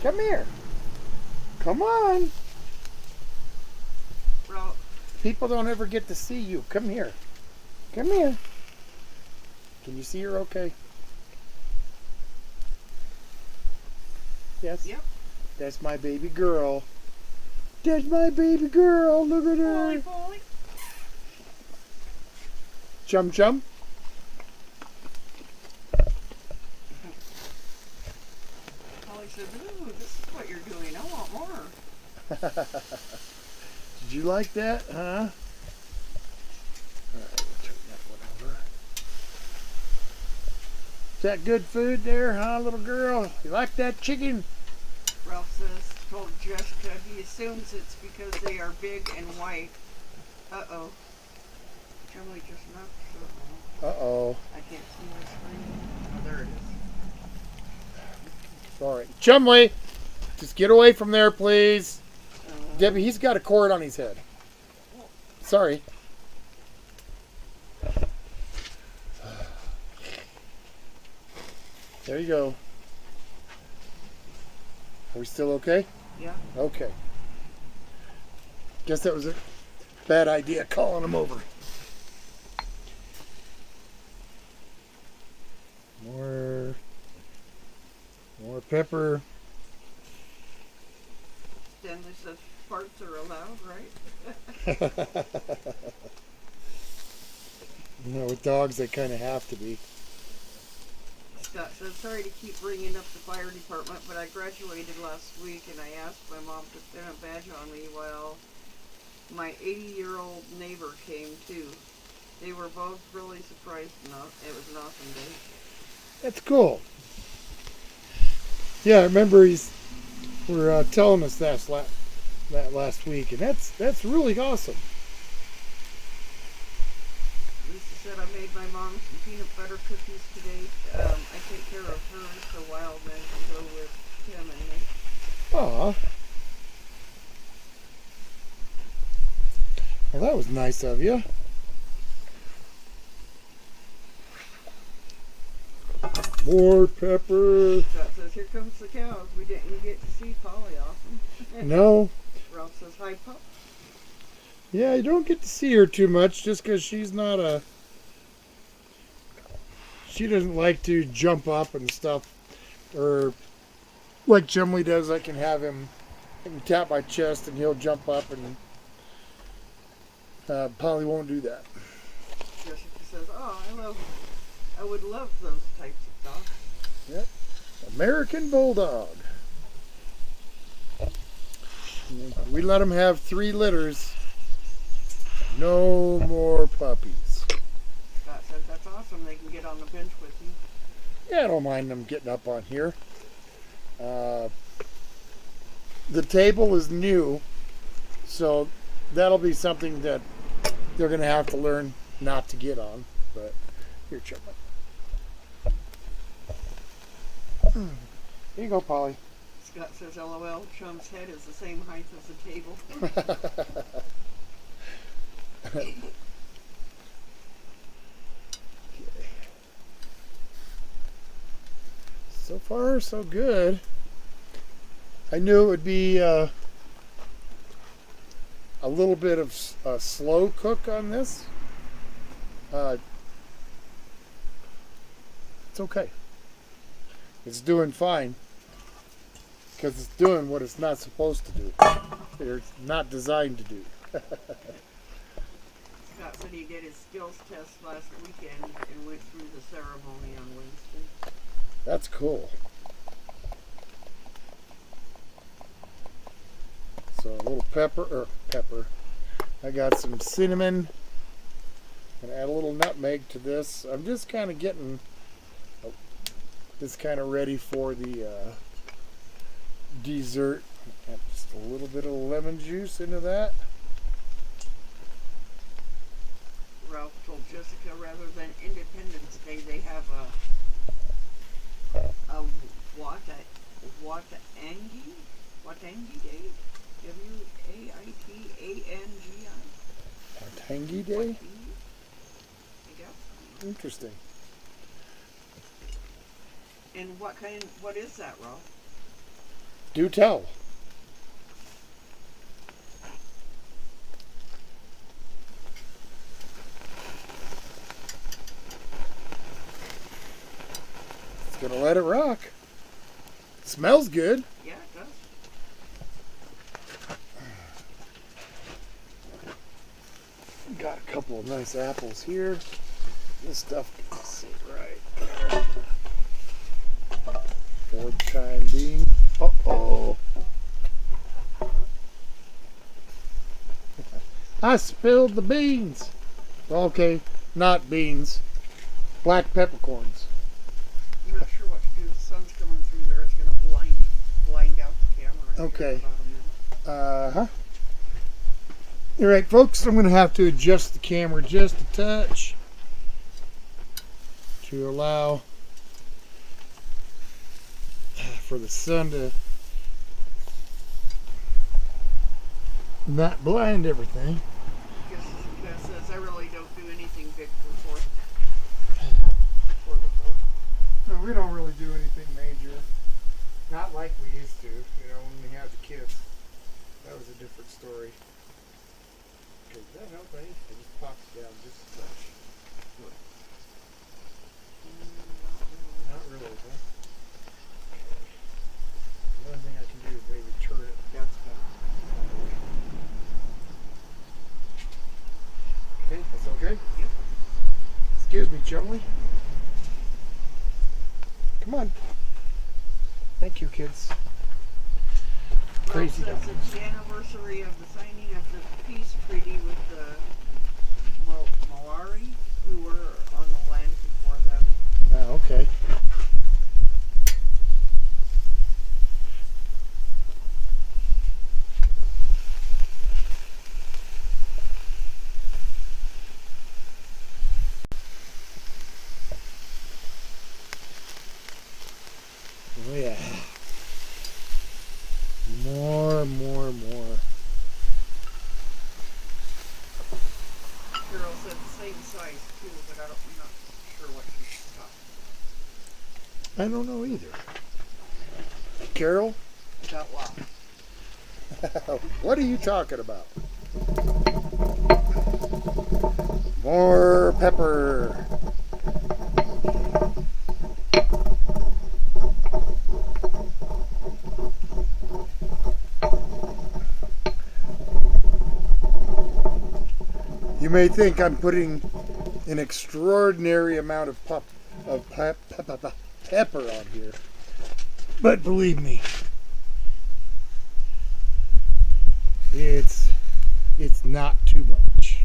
Come here. Come on. Well, people don't ever get to see you. Come here. Come here. Can you see her okay? Yes? Yep. That's my baby girl. That's my baby girl. Look at her. Polly, Polly. Chum chum. Polly said, ooh, this is what you're doing. I want more. Did you like that, huh? Alright, we'll turn that one over. Is that good food there, huh, little girl? You like that chicken? Ralph says, told Jessica he assumes it's because they are big and white. Uh-oh. Chumley just knocked something. Uh-oh. I can't see the screen. Oh, there it is. Alright. Chumley, just get away from there, please. Debbie, he's got a cord on his head. Sorry. There you go. Are we still okay? Yeah. Okay. Guess that was a bad idea calling him over. More pepper. Stanley says farts are allowed, right? You know, with dogs, they kind of have to be. Scott says, sorry to keep bringing up the fire department, but I graduated last week and I asked my mom to pin a badge on me while my 80-year-old neighbor came too. They were both really surprised. It was an awesome day. That's cool. Yeah, I remember were telling us that last week, and that's really awesome. Lisa said I made my mom some peanut butter cookies today. I take care of hers for a while, then go with Kim and Nick. Aw. Well, that was nice of you. More pepper. Scott says, here comes the cows. We didn't get to see Polly often. No. Ralph says, hi, Pop. Yeah, you don't get to see her too much just because she's not a... She doesn't like to jump up and stuff. Or like Chumley does, I can tap my chest and he'll jump up, and Polly won't do that. Jessica says, oh, I would love those types of dogs. Yep. American Bulldog. We let them have 3 litters. No more puppies. Scott said, that's awesome. They can get on the bench with you. Yeah, I don't mind them getting up on here. The table is new, so that'll be something that they're going to have to learn not to get on. But here, Chumley. Here you go, Polly. Scott says, LOL, Chum's head is the same height as the table. Okay. So far, so good. I knew it would be a little bit of a slow cook on this. It's okay. It's doing fine because it's doing what it's not supposed to do. It's not designed to do. Scott said he did his skills test last weekend and went through the ceremony on Wednesday. That's cool. So a little pepper. I got some cinnamon. And add a little nutmeg to this. I'm just kind of getting this kind of ready for the dessert. Add just a little bit of lemon juice into that. Ralph told Jessica rather than Independence Day, they have a Watangi Day? W-A-I-T-A-N-G-I? Watangi Day? Interesting. And what is that, Ralph? Do tell. It's gonna let it rock. It smells good. Yeah, it does. Got a couple of nice apples here. This stuff can sit right there. For the time being. Uh-oh. I spilled the beans. Okay, not beans. Black peppercorns. I'm not sure what to do. The sun's coming through there. It's going to blind out the camera. Okay. In about a minute. Uh-huh. All right, folks, I'm going to have to adjust the camera just a touch to allow for the sun to not blind everything. Beth says, I really don't do anything big for the 4th. No, we don't really do anything major. Not like we used to, when we had the kids. That was a different story. Okay, does that help any? I just popped it down just a touch. Not really, huh? The only thing I can do is maybe turn it. That's better. Okay, that's okay? Yep. Excuse me, Chumley. Come on. Thank you, kids. Crazy Says dog. it's the anniversary of the signing of the peace treaty with the Maori, who were on the land before them. Oh, okay. More. Carol said the same size too, but I'm not sure what she's talking I don't know either. Carol, about. What? what are you talking about? More pepper. You may think I'm putting an extraordinary amount of pepper on here, but believe me, it's not too much.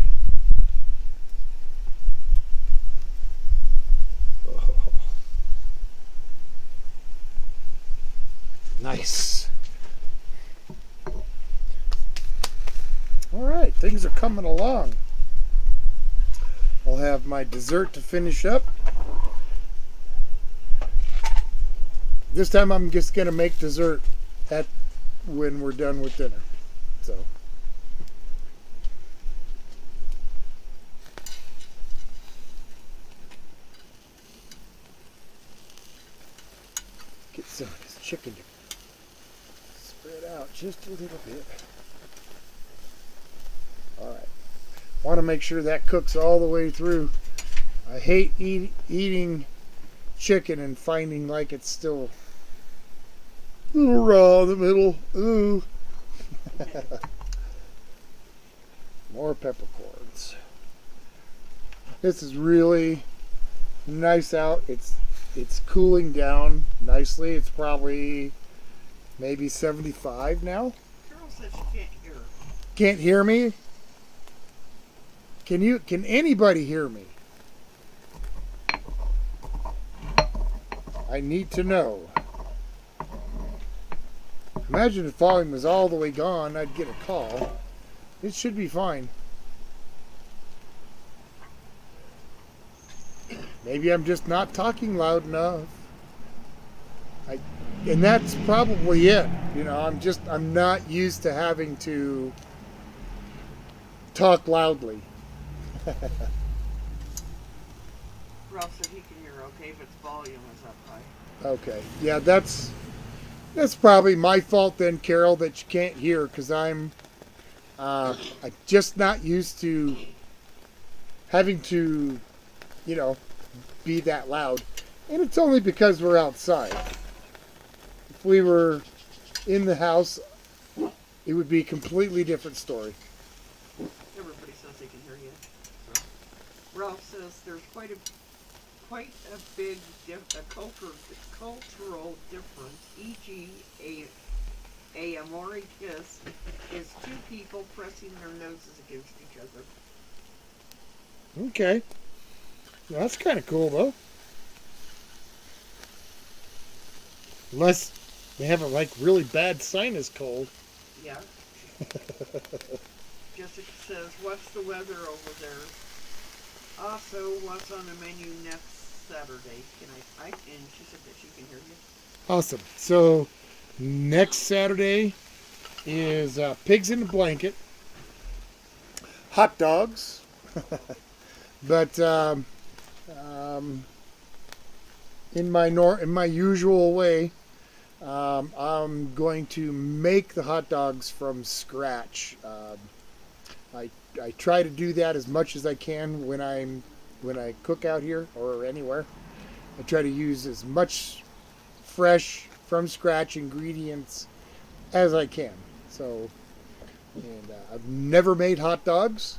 Oh, nice. All right, things are coming along. I'll have my dessert to finish up. This time I'm just going to make dessert when we're done with dinner. So get some of this chicken to spread out just a little bit. All right. Want to make sure that cooks all the way through. I hate eating chicken and finding like it's still a little raw in the middle. Ooh. More peppercorns. This is really nice out. It's cooling down nicely. It's probably maybe 75 now. Carol said she can't hear. Can't hear me? Can anybody hear me? I need to know. Imagine if volume was all the way gone, I'd get a call. It should be fine. Maybe I'm just not talking loud enough. And that's probably it. You know, I'm not used to having to talk loudly. Ralph said he can hear okay, but its volume is up high. Okay. Yeah, that's probably my fault then, Carol, that you can't hear, because I'm just not used to having to, be that loud. And it's only because we're outside. If we were in the house, it would be a completely different story. Everybody says they can hear you. So. Ralph says there's quite a big cultural difference. E.g., a amore kiss is two people pressing their noses against each other. Okay. Well, that's kind of cool, though. Unless they have a really bad sinus cold. Yeah. Jessica says, what's the weather over there? Also, what's on the menu next Saturday? And she said that she can hear you. Awesome. So, next Saturday is pigs in a blanket, hot dogs, but in my usual way, I'm going to make the hot dogs from scratch. I try to do that as much as I can when I cook out here or anywhere. I try to use as much fresh from scratch ingredients as I can. So, and I've never made hot dogs,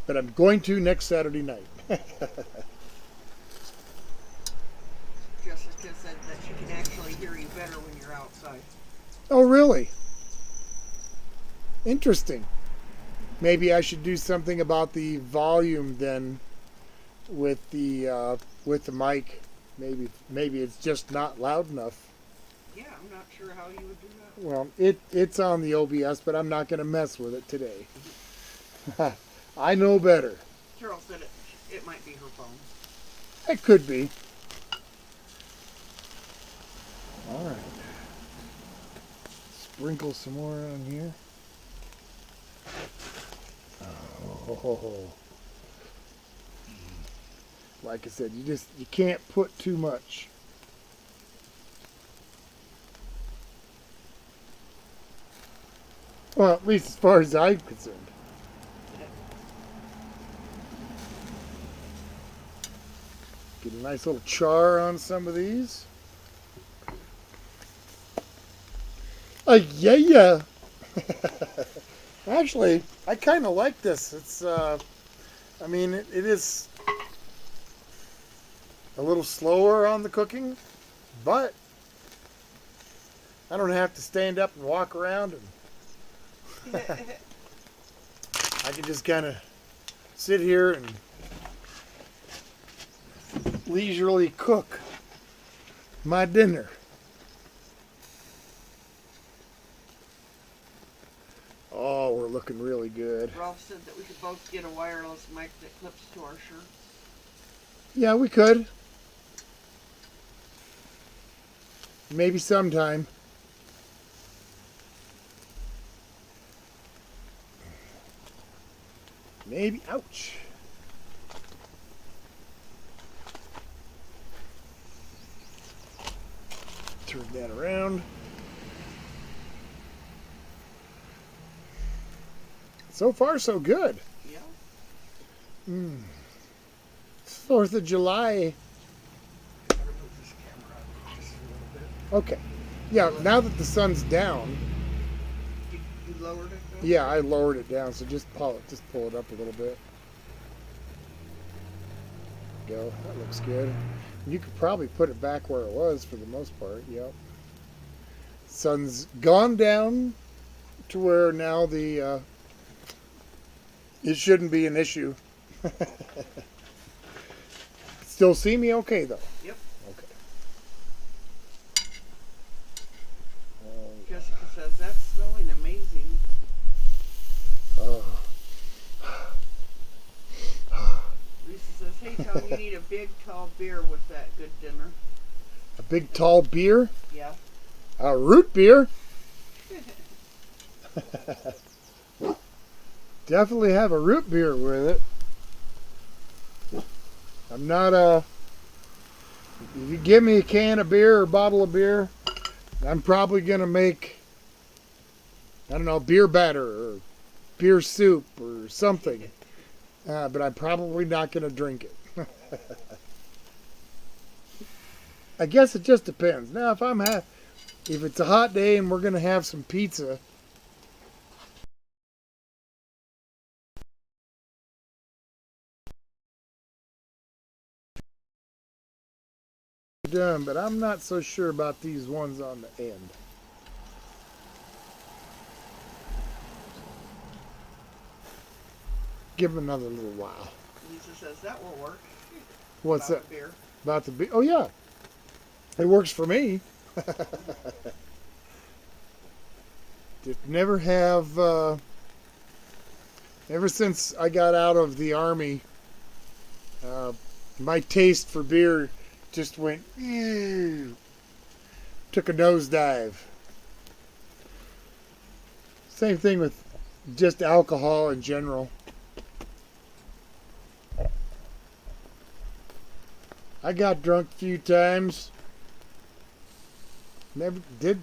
but I'm going to next Saturday night. Jessica said that she can actually hear you better when you're outside. Oh, really? Interesting. Maybe I should do something about the volume then with the mic. Maybe it's just not loud enough. Yeah, I'm not sure how you would do that. Well, it's on the OBS, but I'm not going to mess with it today. I know better. Carol said it might be her phone. It could be. All right. sprinkle some more on here. Oh. Like I said, you can't put too much. Well, at least as far as I'm concerned. Get a nice little char on some of these. Yeah. Actually, I kind of like this. It's, I mean, it is a little slower on the cooking, but I don't have to stand up and walk around, and I can just kind of sit here and leisurely cook my dinner. Oh, we're looking really good. Ralph said that we could both get a wireless mic that clips to our shirts. Yeah, we could. Maybe sometime. Maybe. Ouch. Turn that around. So far, so good. Yeah. 4th of July. Okay. Yeah, now that the sun's down. You lowered it though? Yeah, I lowered it down, so just pull it up a little bit. Go. That looks good. You could probably put it back where it was for the most part. Yep. Sun's gone down to where now the it shouldn't be an issue. Still see me okay though? Yep. Okay. Jessica says that's smelling amazing. Oh. Lisa says, hey Tom, you need a big tall beer with that good dinner. A big tall beer? Yeah. A root beer? Definitely have a root beer with it. I'm not if you give me a can of beer or a bottle of beer, I'm probably going to make, I don't know, beer batter or beer soup or something. But I'm probably not going to drink it. I guess it just depends. Now, if it's a hot day and we're going to have some pizza, done, but I'm not so sure about these ones on the end. Give them another little while. Lisa says that will work. What's About that? Beer. About the beer? Oh yeah, it works for me. Just never have. Ever since I got out of the army, my taste for beer just went. Took a nosedive. Same thing with just alcohol in general. I got drunk a few times.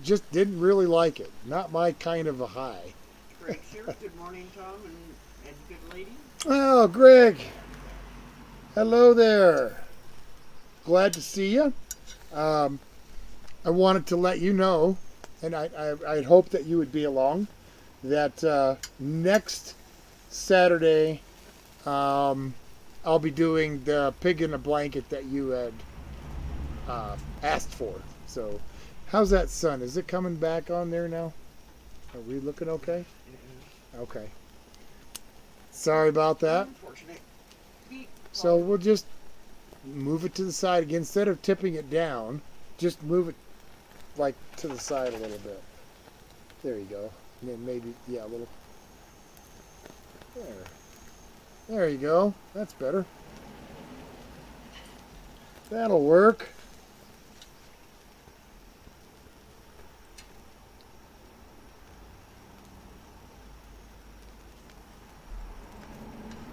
Just didn't really like it. Not my kind of a high. Greg's here. Good morning, Tom and good lady. Oh, Greg. Hello there. Glad to see you. I wanted to let you know, and I'd hope that you would be along, that next Saturday I'll be doing the pig in a blanket that you had asked for. So, how's that sun? Is it coming back on there now? Are we looking okay? Okay. Sorry about that. Unfortunate. So we'll just move it to the side again. Instead of tipping it down, just move it like to the side a little bit. There you go. And then maybe, yeah, a little. There. There you go. That's better. That'll work.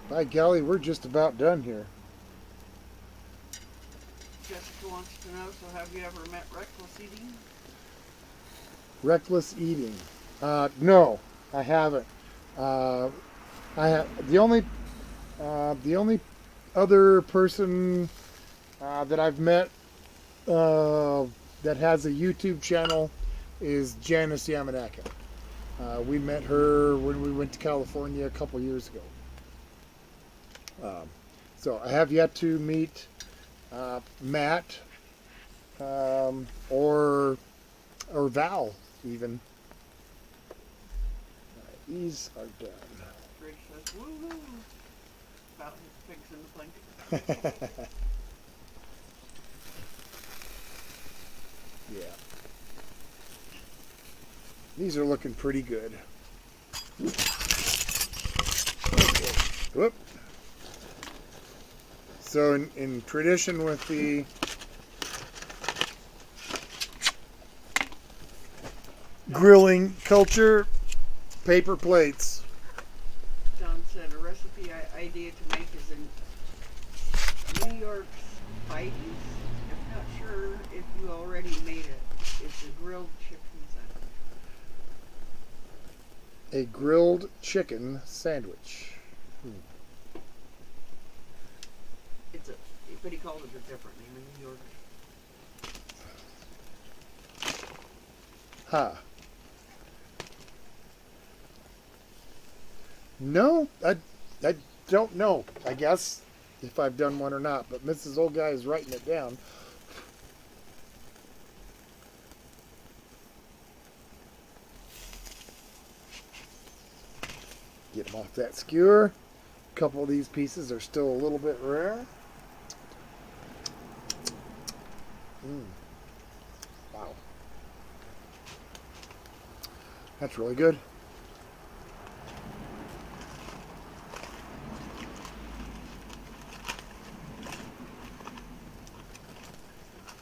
By golly, we're just about done here. Jessica wants to know, so have you ever met reckless eating? Reckless eating. No, I haven't. I have the only other person that I've met that has a YouTube channel is Janice Yamanaka. We met her when we went to California a couple years ago. So I have yet to meet Matt or Val even. These are done. Greg says, woo-hoo, about his pigs in the blanket. Yeah. These are looking pretty good. Okay. Whoop. So in tradition with the grilling culture, paper plates. John said a recipe idea to make is in New York's Bites. I'm not sure if you already made it. It's a grilled chicken sandwich. A grilled chicken sandwich. But he called it a different name in New York. Huh. No, I don't know, I guess, if I've done one or not, but Mrs. Old Guy is writing it down. Get them off that skewer. A couple of these pieces are still a little bit rare. Wow. That's really good.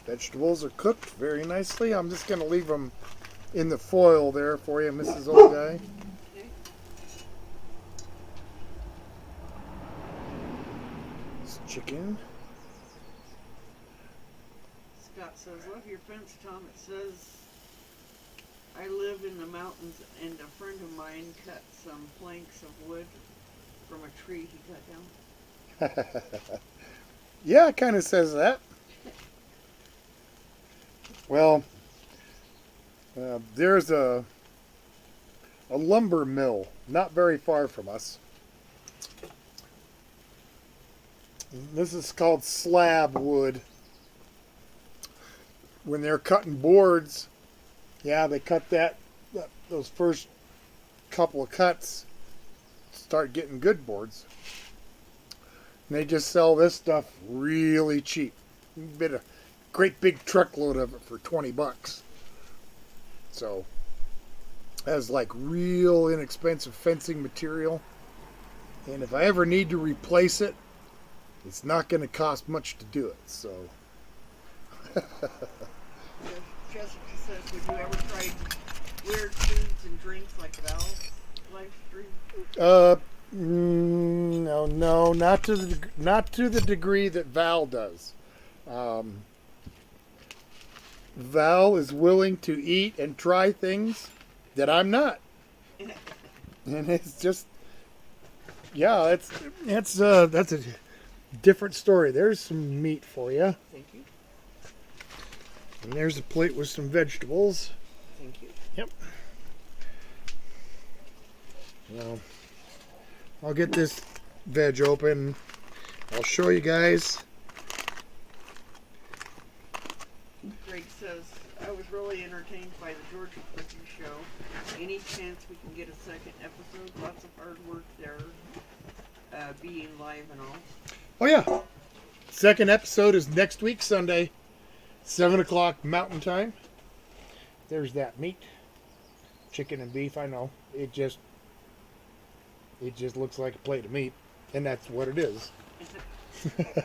Vegetables are cooked very nicely. I'm just going to leave them in the foil there for you, Mrs. Old Guy. Okay. This chicken. Scott says, love your fence, Tom. It says, I live in the mountains and a friend of mine cut some planks of wood from a tree he cut down. Yeah, it kind of says that. Well, there's a lumber mill not very far from us. This is called slab wood. When they're cutting boards, yeah, they cut those first couple of cuts, start getting good boards. And they just sell this stuff really cheap. A great big truckload of it for $20. So, that's like real inexpensive fencing material. And if I ever need to replace it, it's not going to cost much to do it. So. Jessica says, would you ever try weird foods and drinks like Val's live stream? No, not to the degree that Val does. Val is willing to eat and try things that I'm not, and it's just, yeah, that's a different story. There's some meat for you. Thank you. And there's a plate with some vegetables. Thank you. Yep. Well, I'll get this veg open. I'll show you guys. Greg says, I was really entertained by the Georgia cooking show. Any chance we can get a second episode? Lots of hard work there, being live and all. Oh yeah. Second episode is next week, Sunday, 7 o'clock Mountain Time. There's that meat. Chicken and beef, I know. It just looks like a plate of meat. And that's what it is. And,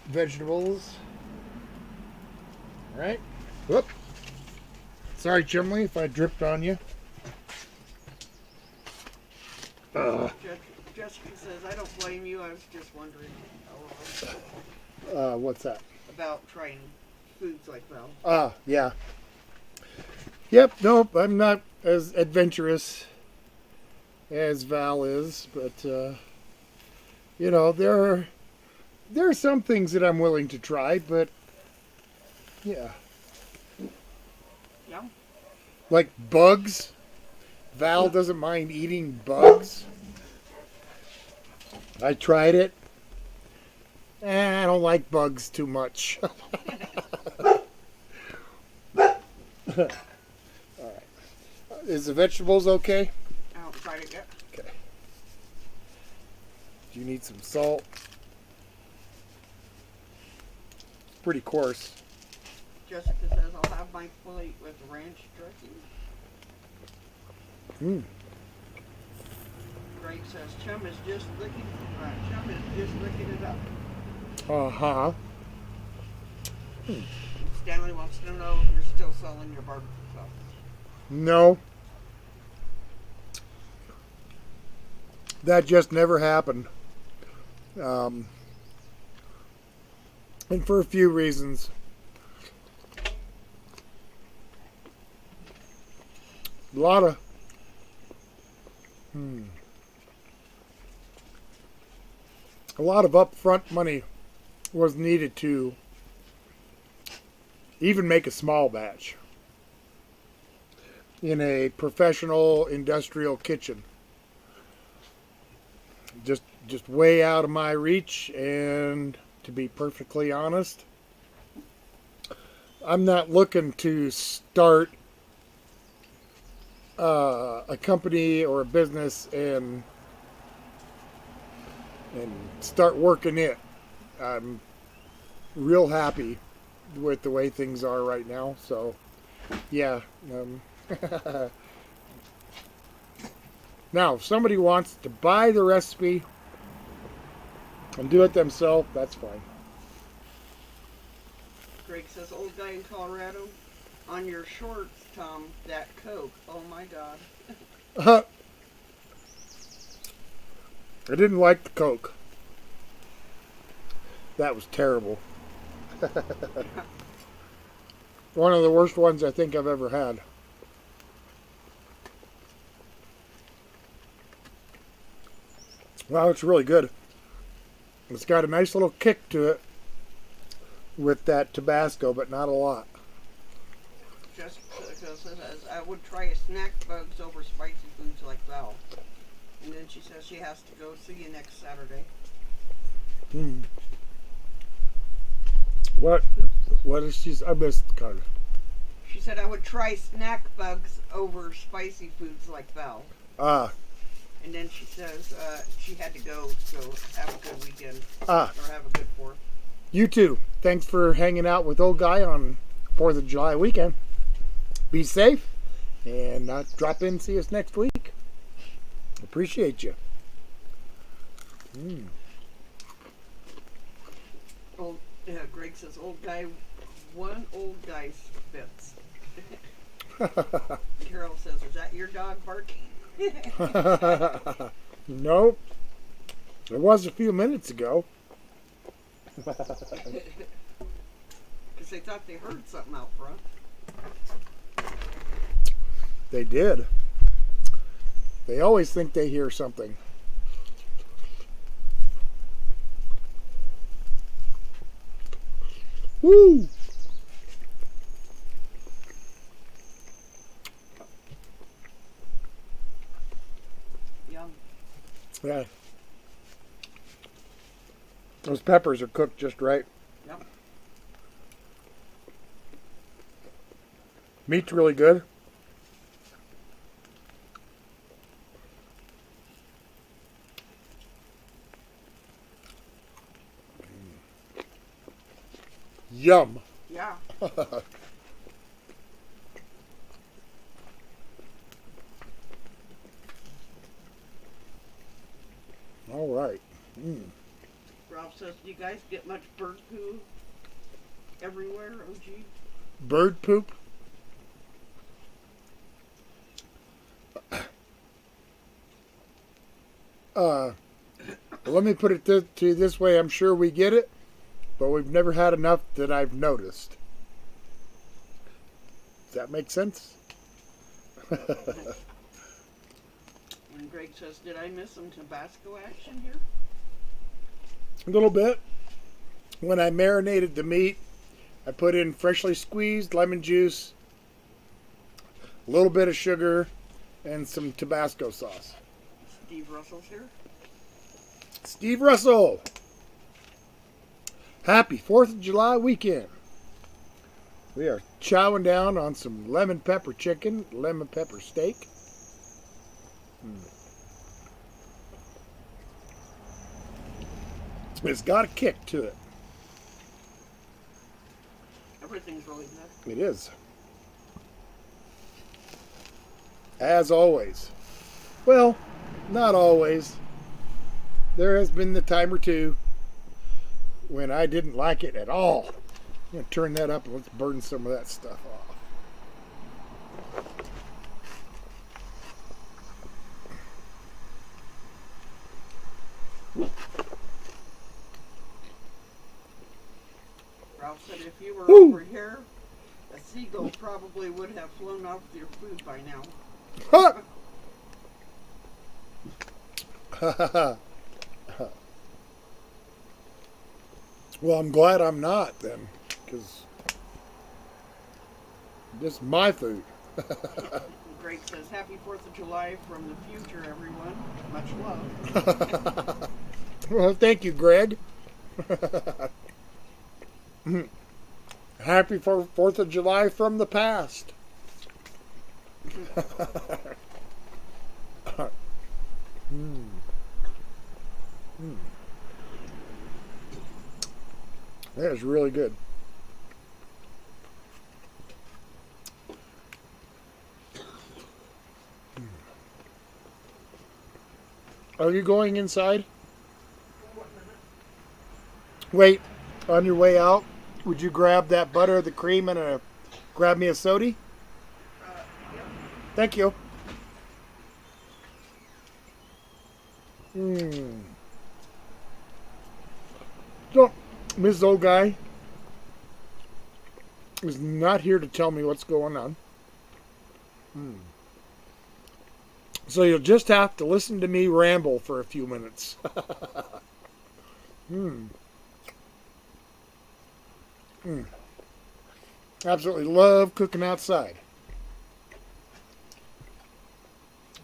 vegetables. Alright. Whoop. Sorry, Chimley, if I dripped on you. Jessica says, I don't blame you. I was just wondering What's that? about trying foods like Val. Yeah. Yep, nope, I'm not as adventurous as Val is, but, there are some things that I'm willing to try, but, yeah. Yeah. Like bugs. Val doesn't mind eating bugs. I tried it. I don't like bugs too much. Is the vegetables okay? I haven't tried it yet. Okay. Do you need some salt? It's pretty coarse. Jessica says, I'll have my plate with ranch dressing. Greg says, Chum is just licking it up. Uh-huh. Stanley wants to know if you're still selling your barbecue sauce. No. That just never happened. And for a few reasons. A lot of upfront money was needed to even make a small batch in a professional industrial kitchen. Just way out of my reach, and to be perfectly honest, I'm not looking to start a company or a business and start working it. I'm real happy with the way things are right now. So, yeah. Now, if somebody wants to buy the recipe and do it themselves, that's fine. Greg says, old guy in Colorado, on your shorts, Tom, that Coke. Oh my God. I didn't like the Coke. That was terrible. One of the worst ones I think I've ever had. Wow, it's really good. It's got a nice little kick to it with that Tabasco, but not a lot. Jessica says, I would try snack bugs over spicy foods like Val. And then she says she has to go. See you next Saturday. What is she? I missed kind of. She said I would try snack bugs over spicy foods like Val. And then she says she had to go, so have a good weekend. Or have a good 4th. You too. Thanks for hanging out with old guy on 4th of July weekend. Be safe and drop in and see us next week. Appreciate you. Greg says, old guy, one old guy spits. Carol says, is that your dog barking? Nope. It was a few minutes ago. Because they thought they heard something out front. They did. They always think they hear something. Woo! Yum. Yeah. Those peppers are cooked just right. Yep. Meat's really good. Yum. Yeah. All right. Ralph says, do you guys get much bird poo everywhere, OG? Bird poop? Let me put it to you this way. I'm sure we get it, but we've never had enough that I've noticed. Does that make sense? When Greg says, did I miss some Tabasco action here? A little bit. When I marinated the meat, I put in freshly squeezed lemon juice, a little bit of sugar, and some Tabasco sauce. Steve Russell's here. Steve Russell! Happy 4th of July weekend. We are chowing down on some lemon pepper chicken, lemon pepper steak. It's got a kick to it. Everything's really good. It is. As always. Well, not always. There has been the time or two when I didn't like it at all. I'm going to turn that up and let's burn some of that stuff off. Ralph said if you were Woo! over here, a seagull probably would have flown off your food by now. Ha! Well, I'm glad I'm not then, because this is my food. Greg says, happy 4th of July from the future, everyone. Much love. Well, thank you, Greg. Happy 4th of July from the past. That is really good. Are you going inside? Wait, on your way out, would you grab that butter, the cream, and grab me a soda? Yep. Thank you. So, Ms. Old Guy is not here to tell me what's going on. So you'll just have to listen to me ramble for a few minutes. Absolutely love cooking outside.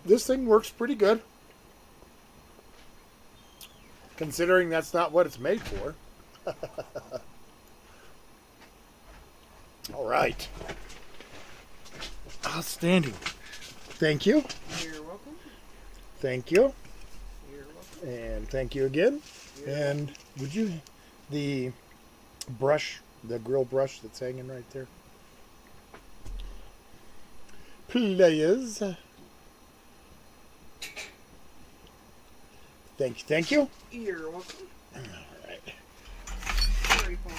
This thing works pretty good, considering that's not what it's made for. All right. Outstanding. Thank you. You're welcome. Thank you. You're welcome. And thank you again. And would you, the brush, the grill brush that's hanging right there, please. Thank you. You're welcome. All right. Very fun.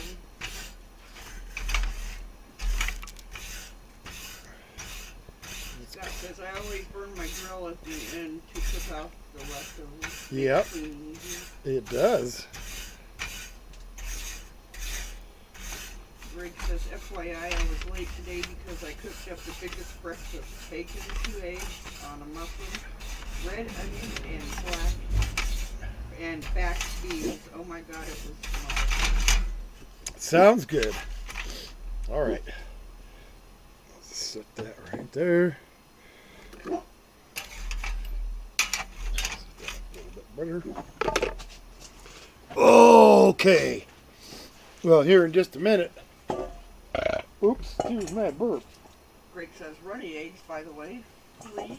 Scott says I always burn my grill at the end to cook off the leftovers. Yep. Clean easier. It does. Greg says, FYI, I was late today because I cooked up the biggest breakfast. Bacon, 2 eggs on a muffin, red onion, and black and back beans. Oh my God, it was small. Sounds good. All right. Set that right there. A little bit better. Okay. Well, here in just a minute. Oops, excuse my burp. Greg says, runny eggs, by the way. Please.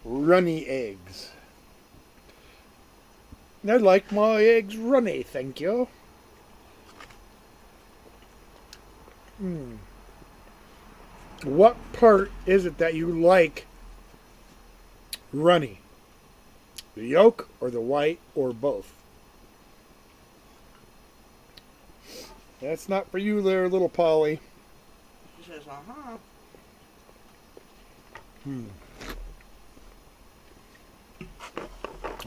Runny eggs. I like my eggs runny, thank you. What part is it that you like runny? The yolk or the white or both? That's not for you there, little Polly. She says, uh-huh.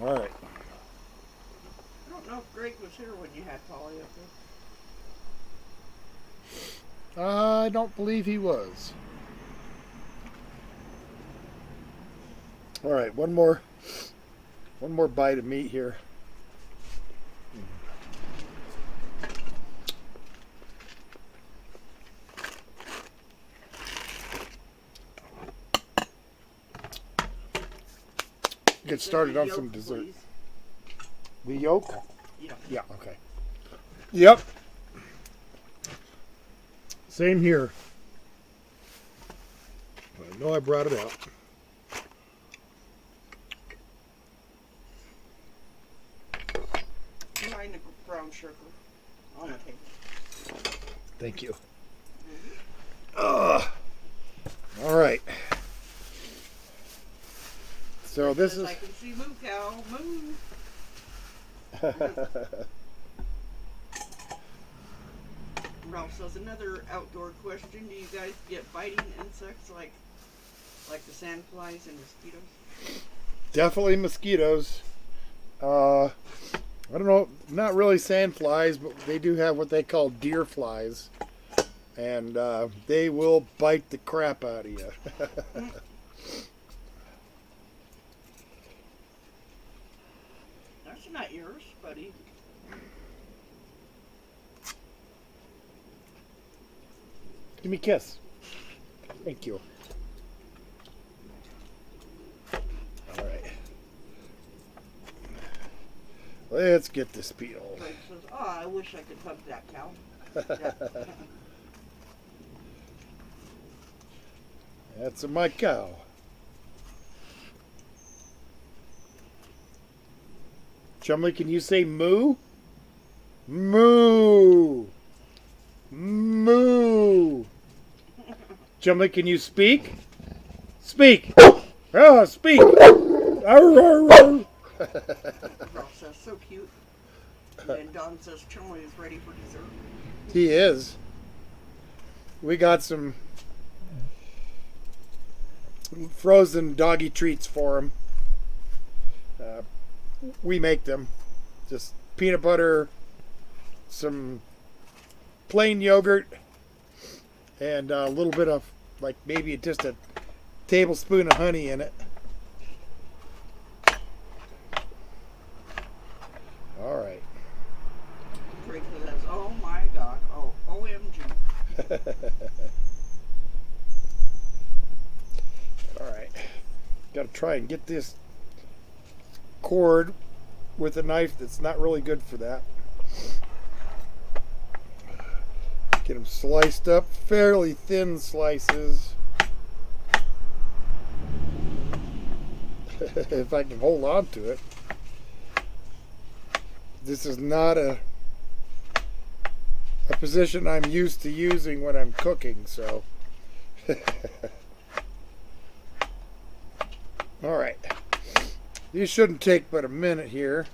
All right. I don't know if Greg was here when you had Polly up there. I don't believe he was. All right, one more bite of meat here. Get started on some dessert. Please. The yolk? Yeah. Yeah, okay. Yep. Same here. I know I brought it out. Behind the brown sugar on the table. Thank you. All right. So this is. I can see moo cow, moo. Ralph says another outdoor question: do you guys get biting insects like the sandflies and mosquitoes? Definitely mosquitoes. I don't know, not really sandflies, but they do have what they call deer flies, and they will bite the crap out of you. That's not yours, buddy. Give me a kiss. Thank you. All right. Let's get this peeled. Greg says, "Oh, I wish I could hug that cow." That's my cow. Chumley, can you say moo? Moo. Moo. Chumley, can you speak? Speak. Oh, speak. Arr, arr, arr. Ralph says, "So cute." And Don says, "Chumley is ready for dessert." He is. We got some frozen doggy treats for him. We make them. Just peanut butter, some plain yogurt, and a little bit of, like, maybe just a tablespoon of honey in it. All right. Greg says, "Oh my God, oh OMG." All right. Got to try and get this cord with a knife that's not really good for that. Get them sliced up, fairly thin slices. If I can hold on to it. This is not a position I'm used to using when I'm cooking, so. All right. These shouldn't take but a minute here.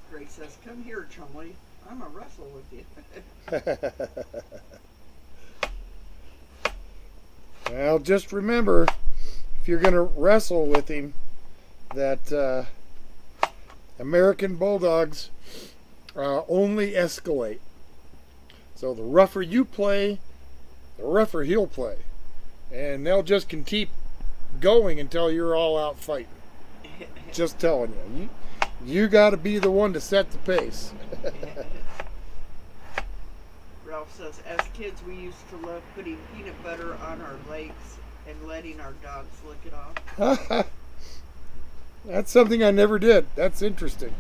Greg says, "Come here, Chumley. I'm gonna wrestle with you." Well, just remember, if you're going to wrestle with him, that American Bulldogs only escalate. So the rougher you play, the rougher he'll play. And they'll just keep going until you're all out fighting. Just telling you. You got to be the one to set the pace. Ralph says, "As kids, we used to love putting peanut butter on our legs and letting our dogs lick it off." That's something I never did. That's interesting.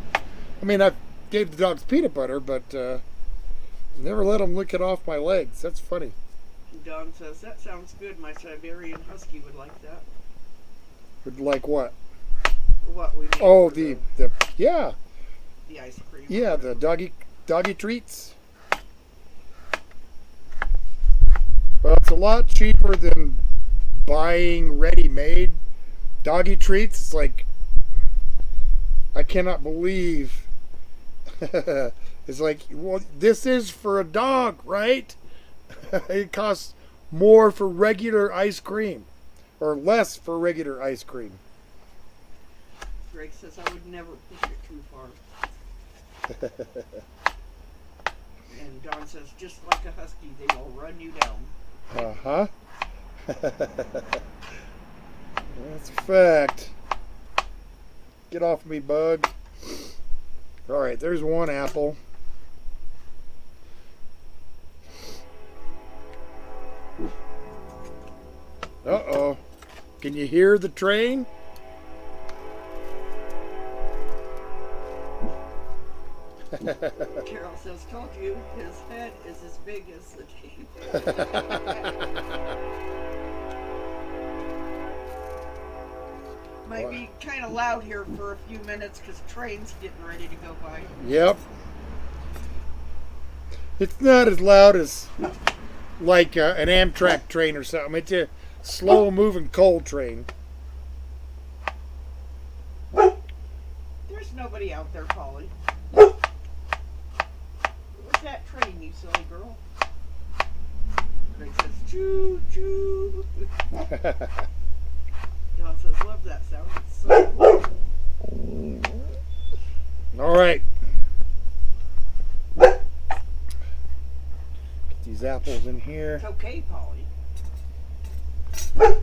I mean, I gave the dogs peanut butter, but never let them lick it off my legs. That's funny. Don says, "That sounds good. My Siberian Husky would like that." Would like what? What we made Oh, for the the ice cream. yeah, the doggy treats. Well, it's a lot cheaper than buying ready-made doggy treats. It's like, I cannot believe. It's like, well, this is for a dog, right? It costs more for regular ice cream, or less for regular ice cream. Greg says I would never push it too far. And Don says, just like a husky, they will run you down. Uh-huh. That's a fact. Get off me, bug. All right, there's one apple. Uh-oh. Can you hear the train? Carol says, told you, his head is as big as the teeth. Might be kind of loud here for a few minutes because the train's getting ready to go by. Yep. It's not as loud as like an Amtrak train or something. It's a slow-moving coal train. There's nobody out there, Polly. What's that train, you silly girl? Greg says, choo choo. Don says, love that sound. It's so All right. Get these apples in here. It's okay, Polly. A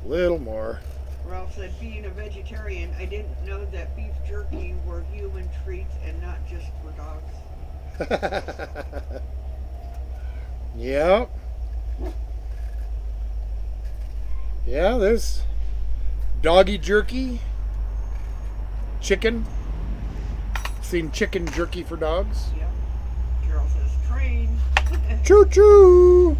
little more. Ralph said, being a vegetarian, I didn't know that beef jerky were human treats and not just for dogs. Yep. Yeah, there's doggy jerky, chicken. Seen chicken jerky for dogs. Yep. Carol says, train. Choo choo.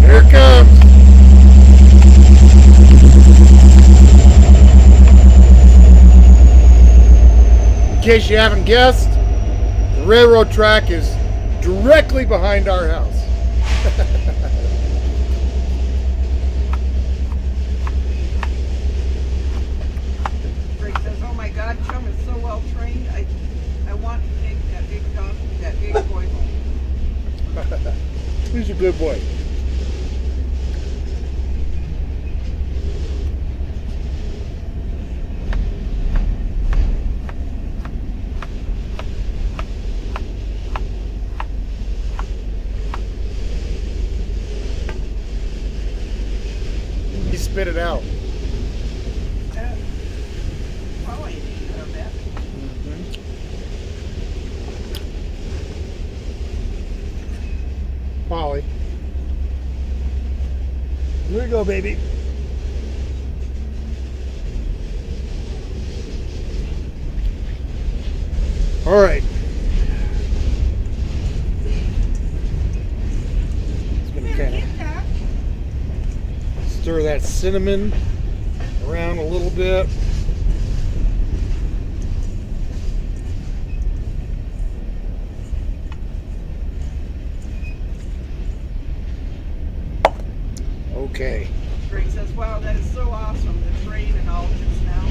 Here it comes. In case you haven't guessed, the railroad track is directly behind our house. Greg says, oh my God, Chum is so well trained. I want to take that big dog, that big boy home. He's a good boy. He spit it out. Polly didn't know that. Polly. Here we go, baby. All right. Just gonna kind of stir that cinnamon around a little bit. Okay. Greg says, wow, that is so awesome. The train and all just now.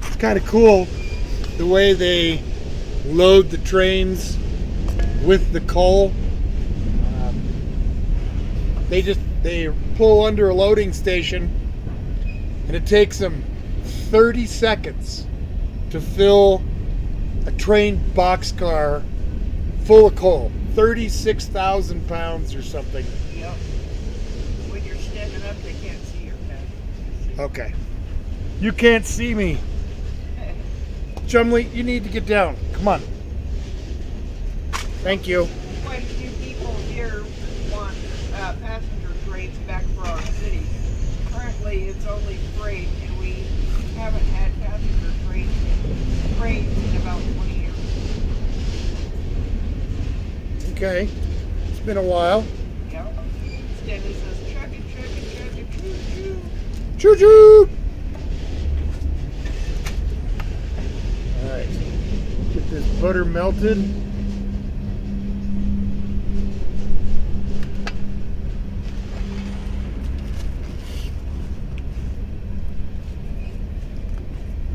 It's kind of cool the way they load the trains with the coal. They pull under a loading station, and it takes them 30 seconds to fill a train boxcar full of coal. 36,000 pounds or something. Yep. When you're standing up, they can't see your head. Okay. You can't see me. Chumley, you need to get down. Come on. Thank you. Quite a few people here want passenger trains back for our city. Currently, it's only freight, and we haven't had passenger trains in about 20 years. Okay. It's been a while. Yep. Stanley says, chug it, choo choo. Choo choo! Alright. Get this butter melted.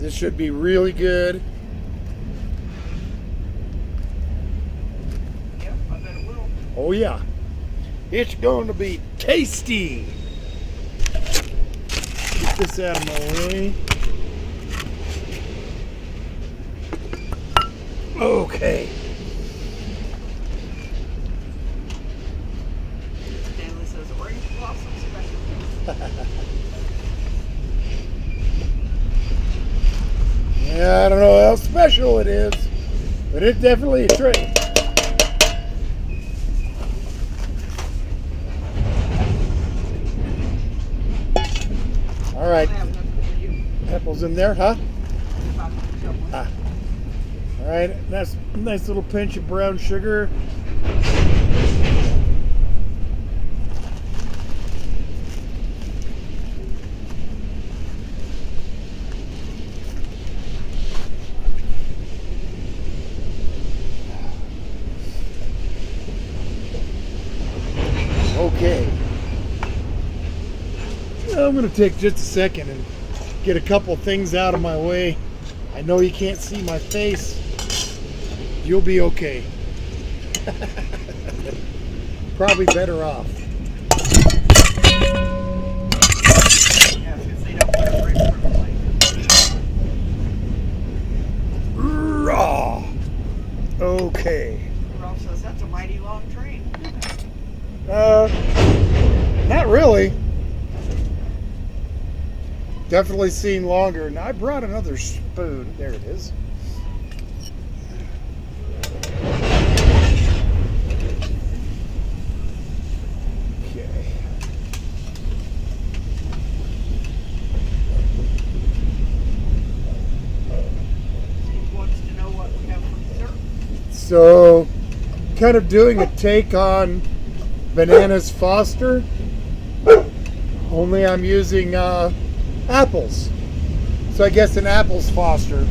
This should be really good. Yep, I bet it will. Oh yeah. It's going to be tasty. Get this out of my way. Okay. Stanley says orange blossom special. Yeah, I don't know how special it is, but it's definitely a treat. All right, I have nothing for you. apples in there, huh? If I can show one. Ah. All right, that's a nice little pinch of brown sugar. Okay. I'm going to take just a second and get a couple things out of my way. I know you can't see my face. You'll be okay. Probably better off. Yeah, because they don't put it right in front of the light. Raw. Okay. Ralph says that's a mighty long train. Not really. Definitely seen longer. Now I brought another spoon. There it is. Okay. Steve wants to know what we have for dessert. So, kind of doing a take on Bananas Foster. Only I'm using apples. So I guess an apples Foster.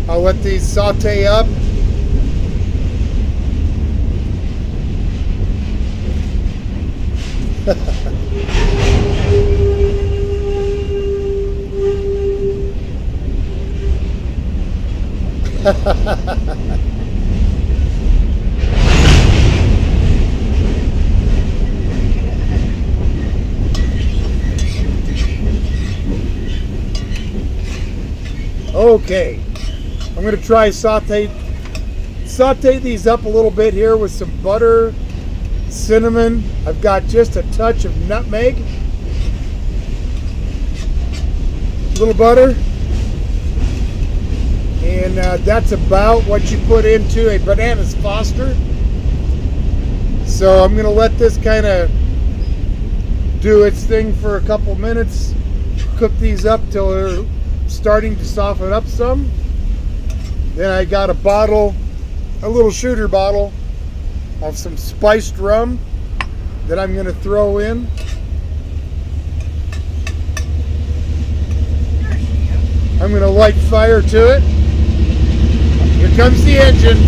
I'll let these saute up. Okay, I'm going to try saute these up a little bit here with some butter, cinnamon. I've got just a touch of nutmeg, a little butter, and that's about what you put into a Bananas Foster. So I'm going to let this kind of do its thing for a couple minutes, cook these up till they're starting to soften up some. Then I got a little shooter bottle of some spiced rum that I'm going to throw in. I'm going to light fire to it. Here comes the engine.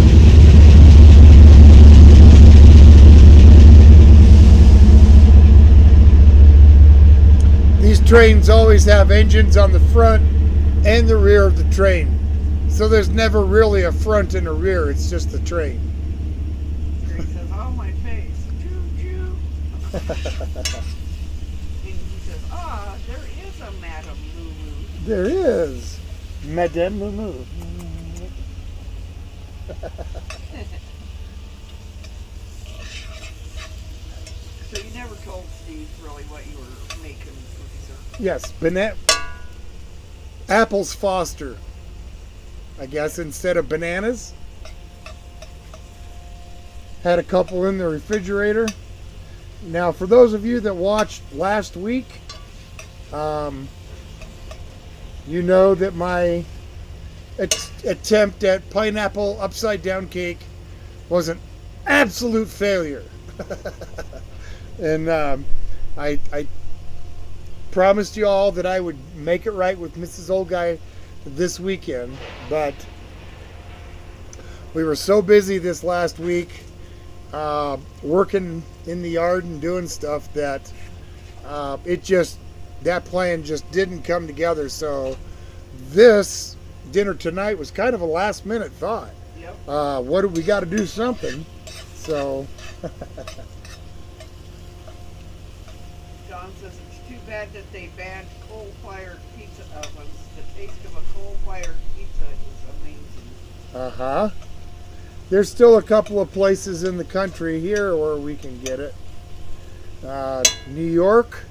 These trains always have engines on the front and the rear of the train. So there's never really a front and a rear, it's just the train. He says, oh, my face. Choo choo. And he says, there is a Madame Moo. There is. Madame Moo. So you never told Steve really what you were making for dessert? Yes, apples Foster. I guess instead of bananas. Had a couple in the refrigerator. Now, for those of you that watched last week, you know that my attempt at pineapple upside down cake was an absolute failure. And I promised you all that I would make it right with Mrs. Old Guy this weekend, but we were so busy this last week working in the yard and doing stuff that that plan just didn't come together. So this dinner tonight was kind of a last minute thought. Yep. What do we got to do something? So John says it's too bad that they banned coal-fired pizza ovens. The taste of a coal-fired pizza is amazing. there's still a couple of places in the country here where we can get it. New York.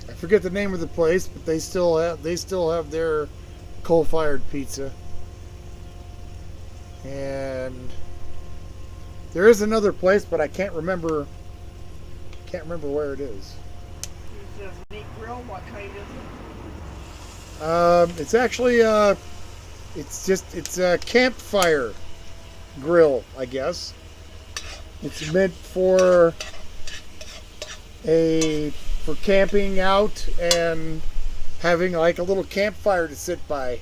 I forget the name of the place, but they still have their coal-fired pizza. And there is another place, but I can't remember where it is. He says meat grill. What kind is it? It's actually it's a campfire grill, I guess. It's meant for camping out and having like a little campfire to sit by.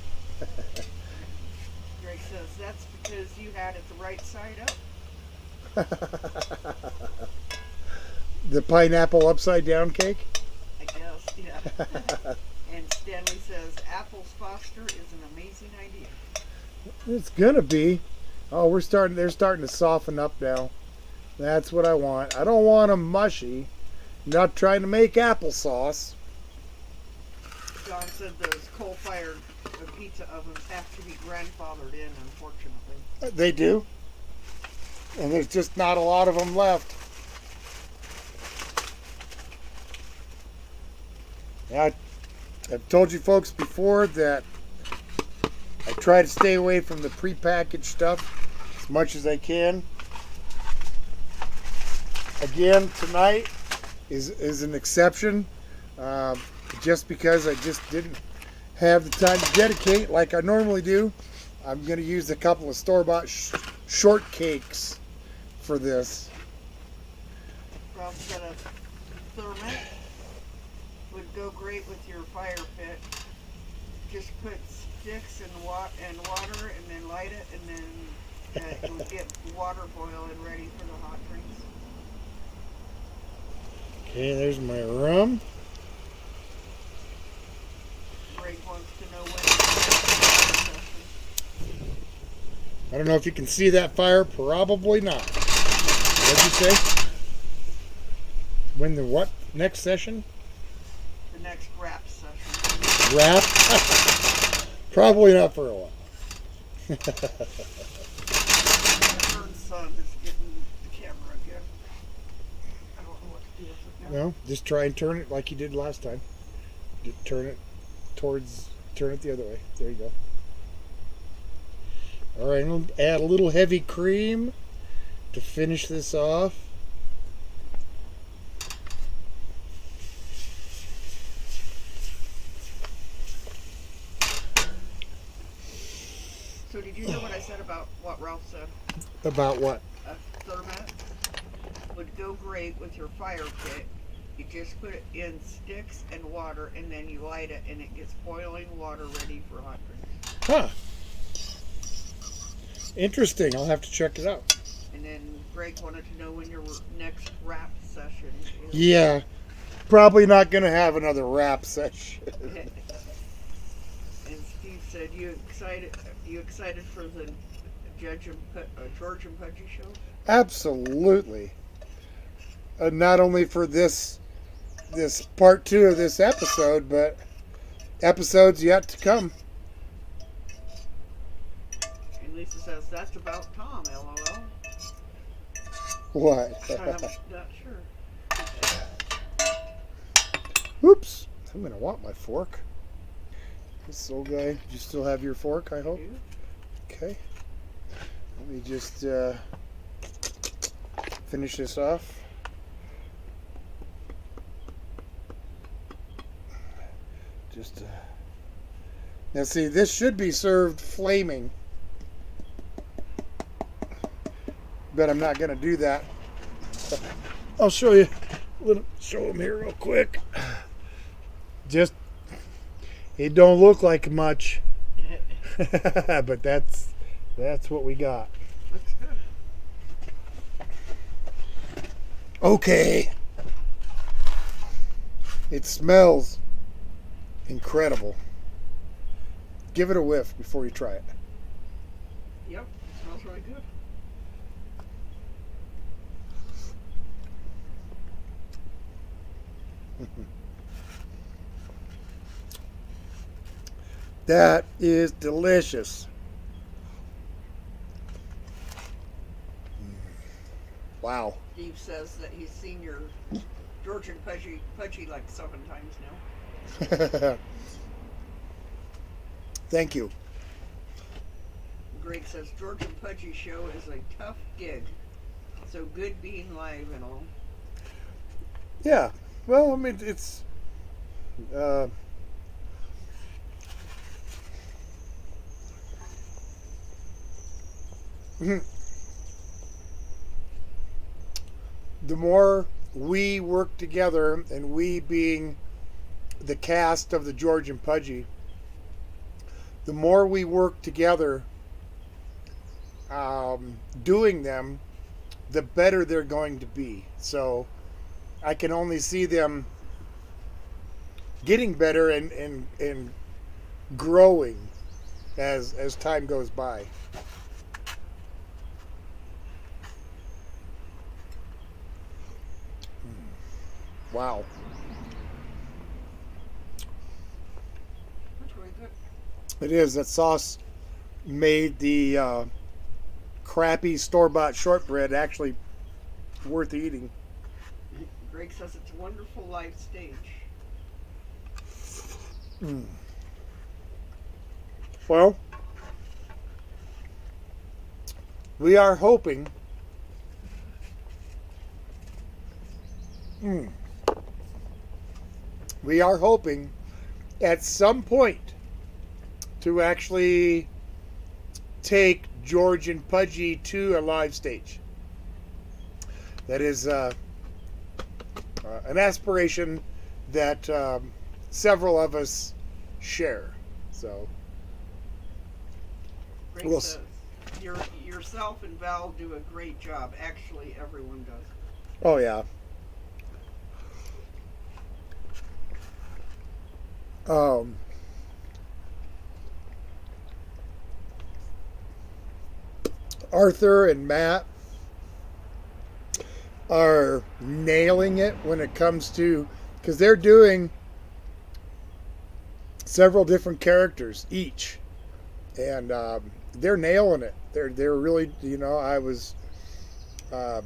Greg says that's because you had it the right side up. The pineapple upside down cake. I guess, yeah. And Stanley says apples Foster is an amazing idea. It's gonna be. Oh, they're starting to soften up now. That's what I want. I don't want them mushy. I'm not trying to make applesauce. John said those coal-fired pizza ovens have to be grandfathered in, unfortunately. They do. And there's just not a lot of them left. Yeah, I've told you folks before that I try to stay away from the prepackaged stuff as much as I can. Again, tonight is an exception, just because I just didn't have the time to dedicate like I normally do. I'm going to use a couple of store-bought shortcakes for this. Rob said a thermite would go great with your fire pit. Just put sticks and water and then light it, and then it would get water boiling ready for the hot drinks. Okay, there's my rum. Greg wants to know when the I don't know if you can see that fire. Probably not. What'd you say? When the what? Next session? next wrap session. Wrap? Probably not for a while. My son is getting the camera again. I don't know what to do with it now. No, just try and turn it like you did last time. Just turn it the other way. There you go. All right, I'm going to add a little heavy cream to finish this off. So did you hear what I said about what Ralph said? About what? A thermite would go great with your fire pit. You just put it in sticks and water, and then you light it, and it gets boiling water ready for hot drinks. Huh. Interesting. I'll have to check it out. And then Greg wanted to know when your next wrap session is. Yeah. Probably not going to have another wrap session. And Steve said, you excited for the George and Pudgy show? Absolutely. Not only for this part 2 of this episode, but episodes yet to come. And Lisa says, that's about Tom, LOL. What? I'm not sure. Oops. I'm going to want my fork. This old guy, you still have your fork, I hope? Okay. Let me just finish this off. Now see, this should be served flaming, but I'm not going to do that. I'll show you. Show them here real quick. Just, it don't look like much, but that's what we got. Looks good. Okay. It smells incredible. give it a whiff before you try it. Yep, it smells really good. That is delicious. Wow. Steve says that he's seen your Georgian Pudgy like 7 times now. Thank you. Greg says Georgian Pudgy show is a tough gig, so good being live and all. Yeah. Well, I mean, it's the more we work together, and we being the cast of the Georgian Pudgy, the more we work together doing them, the better they're going to be. So I can only see them getting better and growing as time goes by. Wow. That's really good. It is. That sauce made the crappy store-bought shortbread actually worth eating. Greg says it's a wonderful live stage. Well, we are hoping at some point to actually take Georgian Pudgy to a live stage. That is an aspiration that several of us share. So Greg we'll says yourself and Val do a great job. Actually, everyone does. Oh yeah. Arthur and Matt are nailing it when it comes to, because they're doing several different characters each, and they're nailing it. They're really, I was how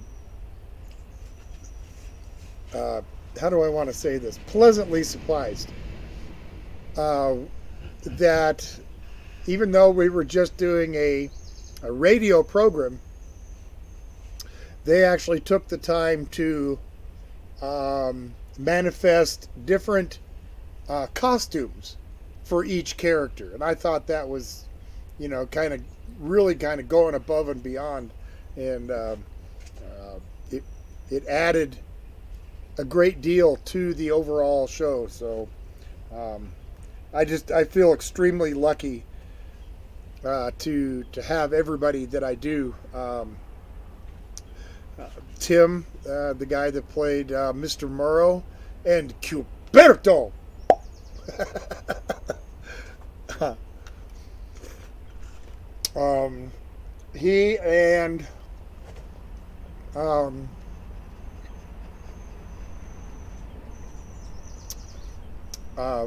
do I want to say this? Pleasantly surprised that even though we were just doing a radio program, they actually took the time to manifest different costumes for each character. And I thought that was, really going above and beyond. And it added a great deal to the overall show. So I feel extremely lucky to have everybody that I do. Tim, the guy that played Mr. Murrow, and Cuberto. He and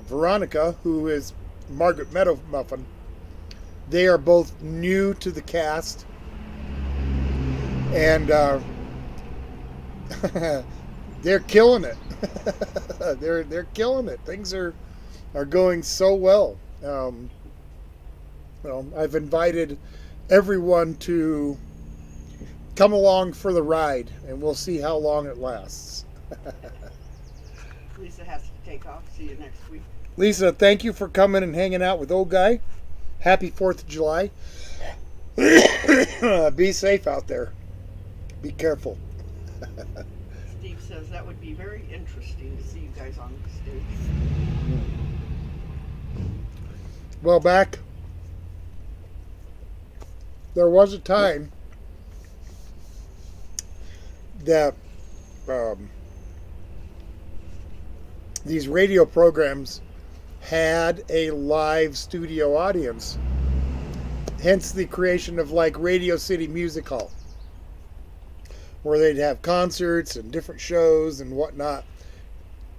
Veronica, who is Margaret Meadowmuffin, they are both new to the cast, and they're killing it. they're killing it. Things are going so well. I've invited everyone to come along for the ride, and we'll see how long it lasts. Lisa has to take off. See you next week. Lisa, thank you for coming and hanging out with Old Guy. Happy 4th of July. Be safe out there. Be careful. Steve says that would be very interesting to see you guys on the stage. Well, there was a time that these radio programs had a live studio audience. Hence the creation of like Radio City Music Hall, where they'd have concerts and different shows and whatnot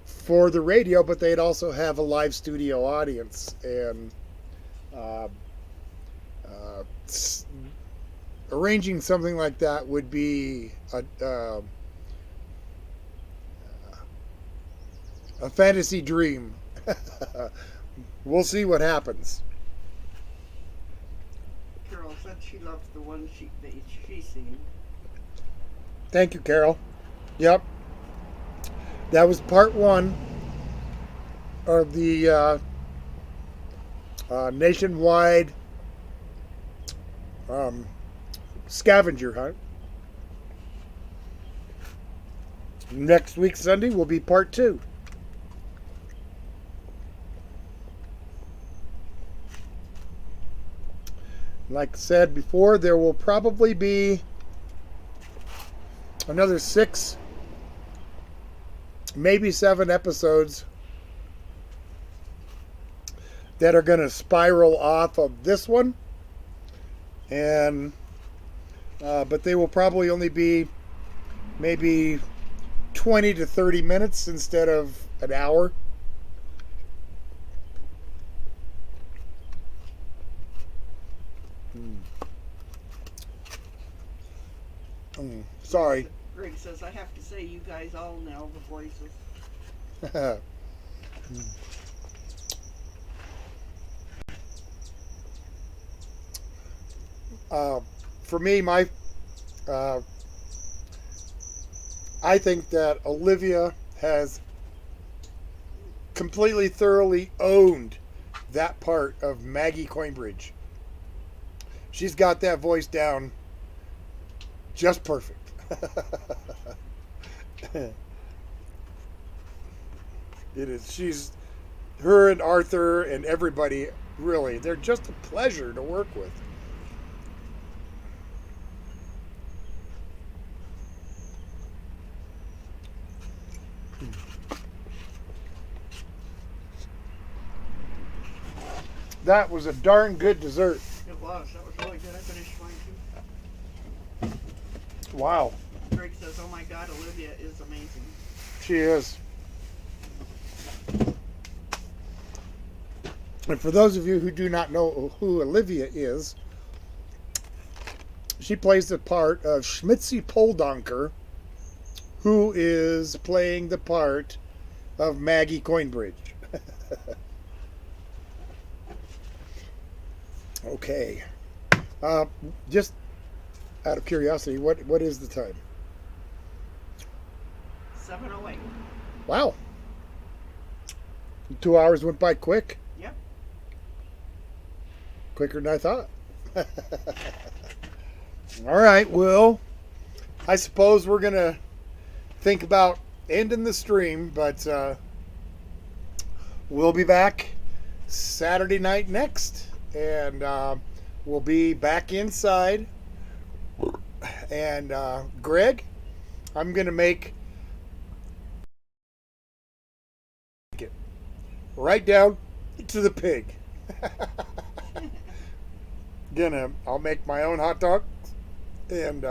for the radio, but they'd also have a live studio audience. And uh, arranging something like that would be a fantasy dream. We'll see what happens. Carol said she loved the one that she seen. Thank you, Carol. Yep. That was part one of the nationwide scavenger hunt. Next week, Sunday, will be part two. Like I said before, there will probably be another 6, maybe 7 episodes that are going to spiral off of this one, and but they will probably only be maybe 20 to 30 minutes instead of an hour. Sorry. Greg says, I have to say, you guys all nail the voices. For me, I think that Olivia has completely, thoroughly owned that part of Maggie Coinbridge. She's got that voice down just perfect. It is. Her and Arthur and everybody, really, they're just a pleasure to work with. That was a darn good dessert. It was. That was really good. I finished mine too. Wow. Greg says, oh my God, Olivia is amazing. She is. And for those of you who do not know who Olivia is, she plays the part of Schmitzy Poldonker, who is playing the part of Maggie Coinbridge. Okay. Just out of curiosity, what is the time? 7:08. Wow. 2 hours went by quick. Yep. Quicker than I thought. All right, well, I suppose we're going to think about ending the stream, but we'll be back Saturday night next, and we'll be back inside. And Greg, I'm going to make it right down to the pig. I'll make my own hot dogs and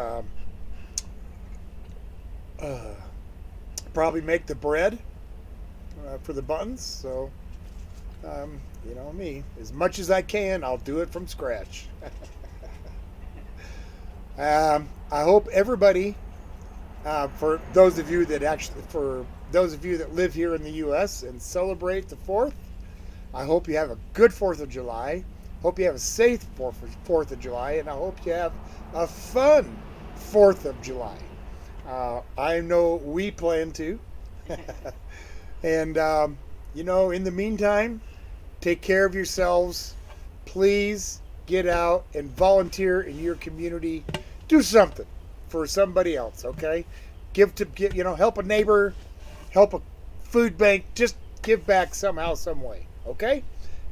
probably make the bread for the buns. So, you know me, as much as I can, I'll do it from scratch. I hope everybody, for those of you that live here in the U.S. and celebrate the 4th, I hope you have a good 4th of July. Hope you have a safe 4th of July, and I hope you have a fun 4th of July. I know we plan to. And, in the meantime, take care of yourselves. Please get out and volunteer in your community. Do something for somebody else, okay? Help a neighbor, help a food bank. Just give back somehow, some way, okay?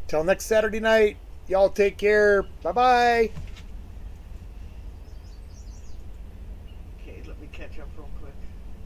Till next Saturday night, y'all take care. Bye-bye. Okay, let me catch up real quick.